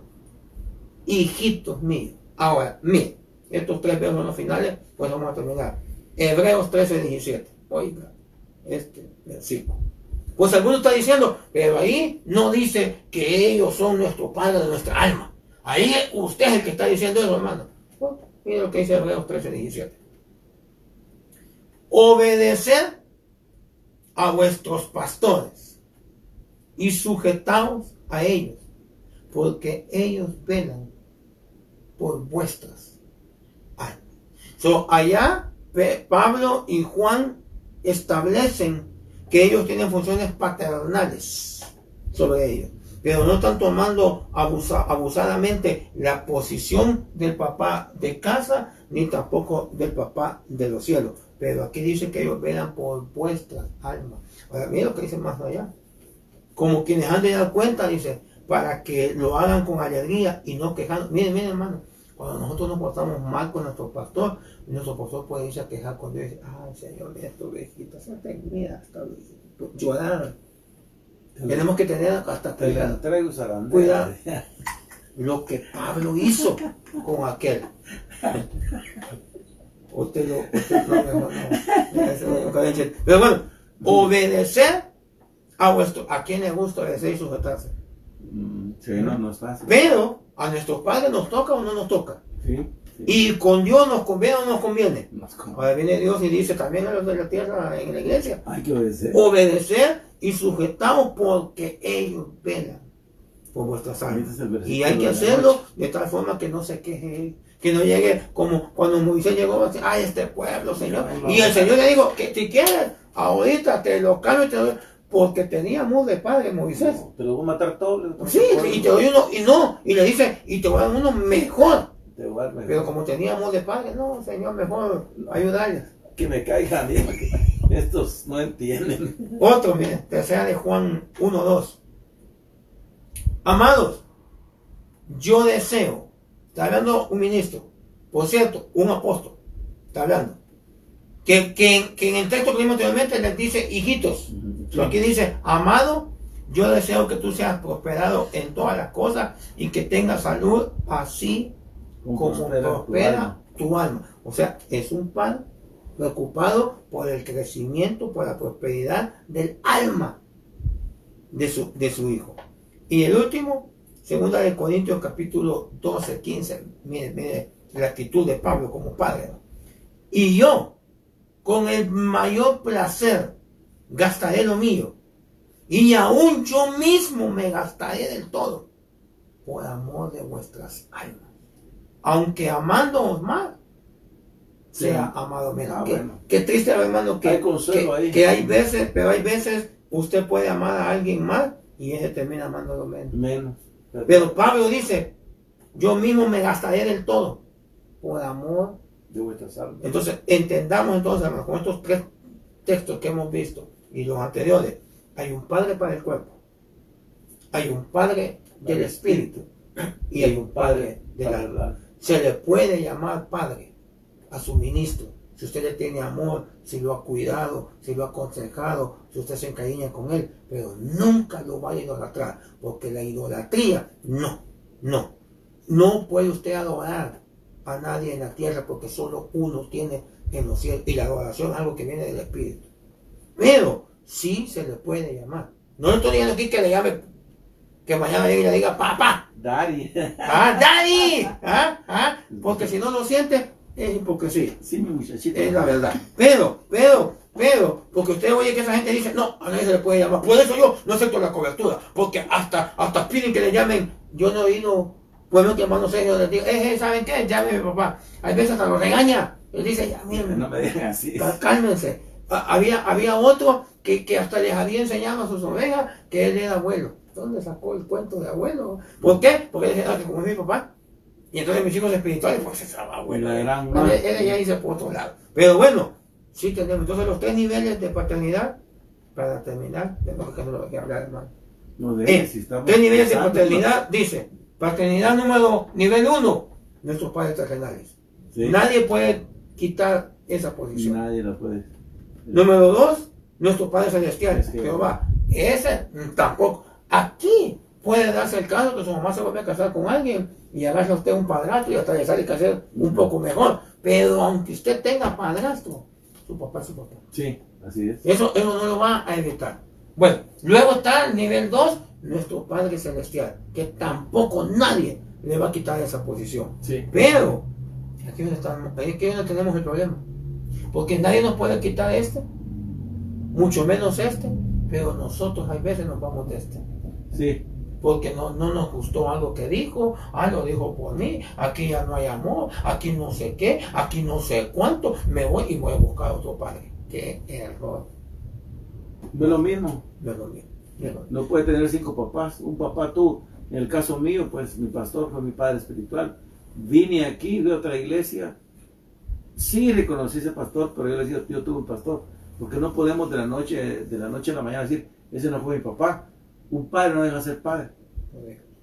hijitos míos. Ahora, miren, estos 3 versos en los finales, pues vamos a terminar. Hebreos 13:17. Oiga, este versículo. Pues alguno está diciendo, pero ahí no dice que ellos son nuestro padre de nuestra alma. Ahí usted es el que está diciendo eso, hermano. Mira lo que dice Hebreos 13:17. Obedeced a vuestros pastores y sujetaos a ellos, porque ellos velan por vuestras almas. Allá Pablo y Juan establecen que ellos tienen funciones paternales sobre ellos, pero no están tomando abusadamente la posición del papá de casa, ni tampoco del papá de los cielos. Pero aquí dice que ellos velan por vuestras almas. Ahora, mira lo que dice más allá. Como quienes han de dar cuenta, dice, para que lo hagan con alegría y no quejando. Miren, hermano, cuando nosotros nos portamos mal con nuestro pastor puede irse a quejar con Dios y decir, ay, Señor, mira esta ovejita, mira esta ovejita, llorar. Tenemos que tener hasta cuidado. Lo que Pablo hizo con aquel. Pero bueno, obedecer a quien le gusta obedecer y sujetarse. Sí, no es fácil. Pero a nuestros padres nos toca o no nos toca. Sí. Y con Dios nos conviene o no nos conviene. Ahora viene Dios y dice también a los de la tierra en la iglesia. Hay que obedecer. Obedecer y sujetamos porque ellos velan por vuestras almas. Y hay que hacerlo de tal forma que no se queje él. Que no llegue como cuando Moisés llegó a decir, ay, este pueblo, Señor. Y el Señor le dijo, que si quieres, ahorita te lo cambio y te lo doy. porque tenía amor de padre Moisés. No, te lo voy a matar todo. Sí, y te doy uno, y le dice, y te voy a dar uno mejor. Te voy a dar mejor. Pero como tenía amor de padre, no, Señor, mejor ayudarles. Que me caigan bien. Estos no entienden. Otro, miren, tercera de Juan 1:2. Amados, yo deseo, está hablando un ministro, por cierto, un apóstol, está hablando, que en el texto que vimos anteriormente les dice hijitos, pero aquí dice, amado, yo deseo que tú seas prosperado en todas las cosas y que tengas salud así como prospera tu alma. O sea, es un padre preocupado por el crecimiento, por la prosperidad del alma de su hijo. Y el último, segunda de Corintios capítulo 12, 15, mire la actitud de Pablo como padre, ¿no? Y yo, con el mayor placer, gastaré lo mío, y aún yo mismo me gastaré del todo, por amor de vuestras almas, aunque amándoos más, sea amado menos. Bueno. Qué triste, hermano, que hay veces, pero hay veces usted puede amar a alguien más y ese termina amándolo menos. Pero Pablo dice, yo mismo me gastaré del todo por amor de vuestras almas. Entonces, entendamos entonces, hermano, con estos tres textos que hemos visto y los anteriores, hay un padre para el cuerpo, hay un padre del espíritu y hay un padre del alma. Se le puede llamar padre a su ministro si usted le tiene amor, si lo ha cuidado, si lo ha aconsejado, si usted se encariña con él, pero nunca lo vaya a idolatrar, porque la idolatría, no puede usted adorar a nadie en la tierra, porque solo uno tiene en los cielos, y la adoración es algo que viene del espíritu. Pero sí se le puede llamar. No le estoy diciendo aquí que le llame, que mañana llegue y le diga papá, Daddy. Daddy, porque si no lo siente, es hipocresía. Sí, mi muchachita. Es la verdad. Pero, porque usted oye que esa gente dice, no, a nadie se le puede llamar. Por eso yo no acepto la cobertura, porque hasta piden que le llamen. Yo no he oído, bueno, que hermano Sergio les diga, ¿saben qué? Llame a mi papá. Hay veces hasta lo regaña. Él dice, ya, miren, no me dejen así. Cálmense. Había otro que hasta les había enseñado a sus ovejas que él era abuelo. ¿Dónde sacó el cuento de abuelo? ¿Por qué? Porque él decía que como es mi papá. Y entonces mis hijos espirituales, pues ese abuelo. Él ya hizo por otro lado. Pero bueno, sí tenemos entonces los tres niveles de paternidad. Para terminar, tenemos que no lo dejé hablar, hermano. No tres niveles de paternidad, dice. Paternidad nivel 1, nuestros padres terrenales. ¿Sí? Nadie puede quitar esa posición. Nadie la puede. Número 2, nuestros padres celestiales. Jehová. Ese tampoco. Aquí puede darse el caso que su mamá se vuelve a casar con alguien y agarra usted un padrastro y hasta le sale que hacer un poco mejor. Pero aunque usted tenga padrastro, su papá es su papá. Sí, así es. Eso no lo va a evitar. Bueno, luego está el nivel 2, nuestro Padre Celestial, que tampoco nadie le va a quitar esa posición. Sí. Pero, aquí es donde tenemos el problema. Porque nadie nos puede quitar mucho menos pero nosotros a veces nos vamos de Sí. Porque no nos gustó algo que dijo, lo dijo por mí, aquí ya no hay amor, aquí no sé qué, aquí no sé cuánto, me voy y voy a buscar a otro padre. Qué error. No es lo mismo. No es lo mismo. No puede tener 5 papás, un papá tú. En el caso mío, pues mi pastor fue mi padre espiritual. Vine aquí de otra iglesia. Sí reconocí ese pastor, pero yo le decía, yo tuve un pastor. Porque no podemos de la noche a la mañana decir, ese no fue mi papá. Un padre no deja ser padre.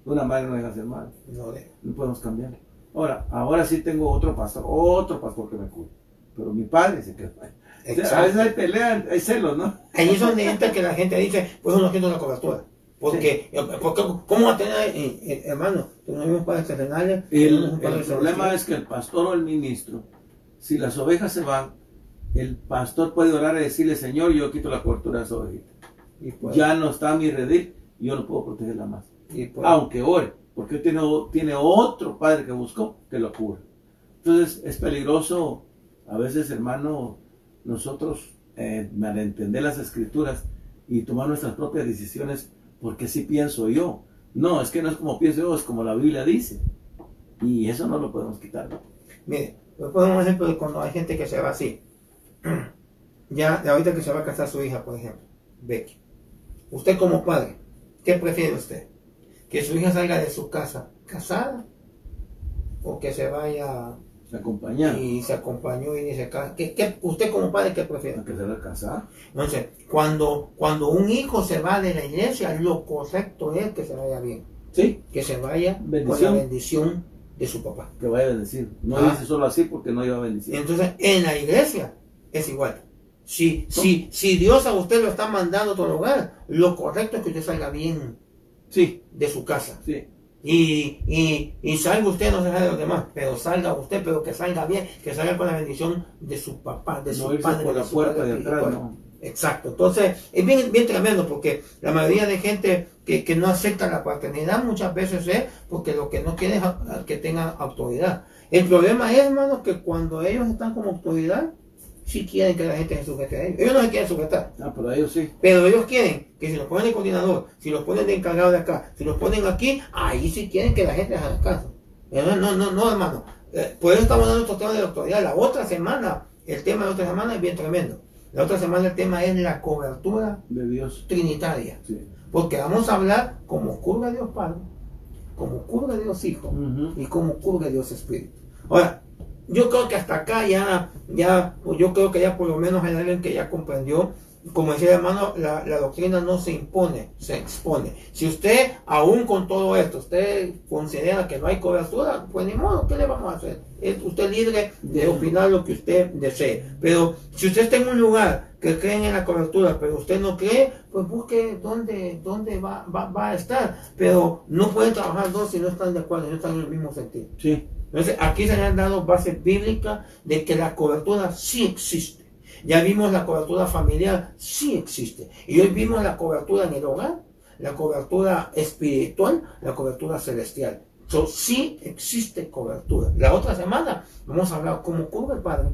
Una madre no deja ser madre. No podemos cambiar. Ahora sí tengo otro pastor que me cuida. Pero mi padre se queda. O sea, a veces hay peleas, hay celos, ¿no? Ahí es donde entra que la gente dice, pues uno tiene una cobertura. Porque, ¿cómo va a tener, hermano? Tenemos padres terrenales. El problema es que el pastor o el ministro, si las ovejas se van, el pastor puede orar y decirle, Señor, yo quito la cobertura de esa ovejita. Ya no está mi redil, yo no puedo protegerla más. Aunque ore, porque tiene otro padre que buscó que lo cubra. Entonces es peligroso a veces, hermano, nosotros malentender las escrituras y tomar nuestras propias decisiones porque así pienso yo. No, es que no es como pienso yo, es como la Biblia dice. Y eso no lo podemos quitar, ¿no? Mire, voy a poner un ejemplo de cuando hay gente que se va así. Ya ahorita que se va a casar su hija, por ejemplo, Becky. usted como padre, ¿qué prefiere usted? ¿Que su hija salga de su casa casada o que se vaya Se acompaña. y se acompañó y se casa? ¿Usted como padre qué prefiere? Que se va a casar. Entonces, cuando un hijo se va de la iglesia, lo correcto es que se vaya bien. Sí. Que se vaya con la Bendición. bendición de su papá. Que vaya a bendecir. No Ah. dice solo así porque no iba a bendecir. Entonces, en la iglesia es igual. Si Dios a usted lo está mandando a otro lugar, lo correcto es que usted salga bien Sí. de su casa. Sí. Y salga usted, no se deje de los demás, pero salga usted, pero que salga bien, que salga con la bendición de su papá, de su No irse padre, por la de su puerta padre de atrás, espiritual. no. Exacto. Entonces, es bien, bien tremendo porque la mayoría de gente que no acepta la paternidad muchas veces es porque lo que no quiere es que tengan autoridad. El problema es, hermanos, que cuando ellos están como autoridad, sí quieren que la gente se sujete a ellos. Ellos no se quieren sujetar. Ah, pero ellos sí. Pero ellos quieren que si los ponen de coordinador, si los ponen de encargado de acá, si los ponen aquí, ahí sí quieren que la gente haga caso. No, hermano. Por eso estamos dando estos temas de la autoridad. La otra semana, el tema de la otra semana es bien tremendo. La otra semana el tema es la cobertura De Dios. trinitaria. Sí. Porque vamos a hablar cómo cubre Dios Padre, cómo cubre Dios Hijo y cómo cubre Dios Espíritu. Ahora, yo creo que hasta acá pues yo creo que ya por lo menos hay alguien que ya comprendió. Como decía el hermano, la doctrina no se impone, se expone. Si usted, aún con todo esto, usted considera que no hay cobertura, pues ni modo, ¿qué le vamos a hacer? Es usted libre de opinar lo que usted desee. Pero si usted está en un lugar que creen en la cobertura, pero usted no cree, pues busque dónde va a estar. Pero no pueden trabajar dos si no están de acuerdo, no están en el mismo sentido. Sí. Entonces, aquí se le han dado bases bíblicas de que la cobertura sí existe. Ya vimos la cobertura familiar, sí existe. Y hoy vimos la cobertura en el hogar, la cobertura espiritual, la cobertura celestial. Sí existe cobertura. La otra semana vamos a hablar cómo cubre el Padre,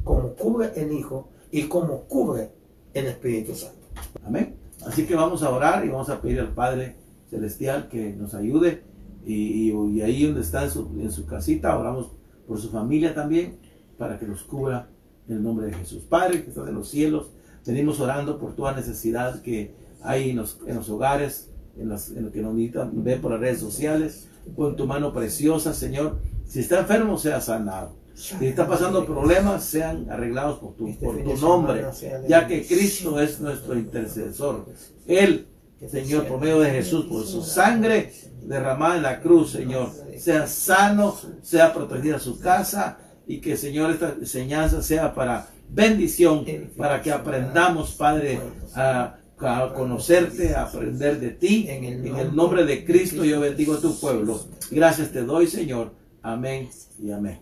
cómo cubre el Hijo y cómo cubre el Espíritu Santo. Amén. Así que vamos a orar y vamos a pedir al Padre Celestial que nos ayude. Y ahí donde está en su casita, oramos por su familia también, para que los cubra en el nombre de Jesús. Padre que estás en los cielos, venimos orando por toda necesidad que hay en los hogares, en lo que nos ven por las redes sociales. Pon tu mano preciosa, Señor. Si está enfermo, sea sanado. Si está pasando problemas, sean arreglados por tu nombre, ya que Cristo es nuestro intercesor. Él, Señor, por medio de Jesús, por su sangre derramada en la cruz, Señor, sea sano, sea protegida su casa, y que, Señor, esta enseñanza sea para bendición, para que aprendamos, Padre, a conocerte, a aprender de ti. En el nombre de Cristo yo bendigo a tu pueblo. Gracias te doy, Señor. Amén y amén.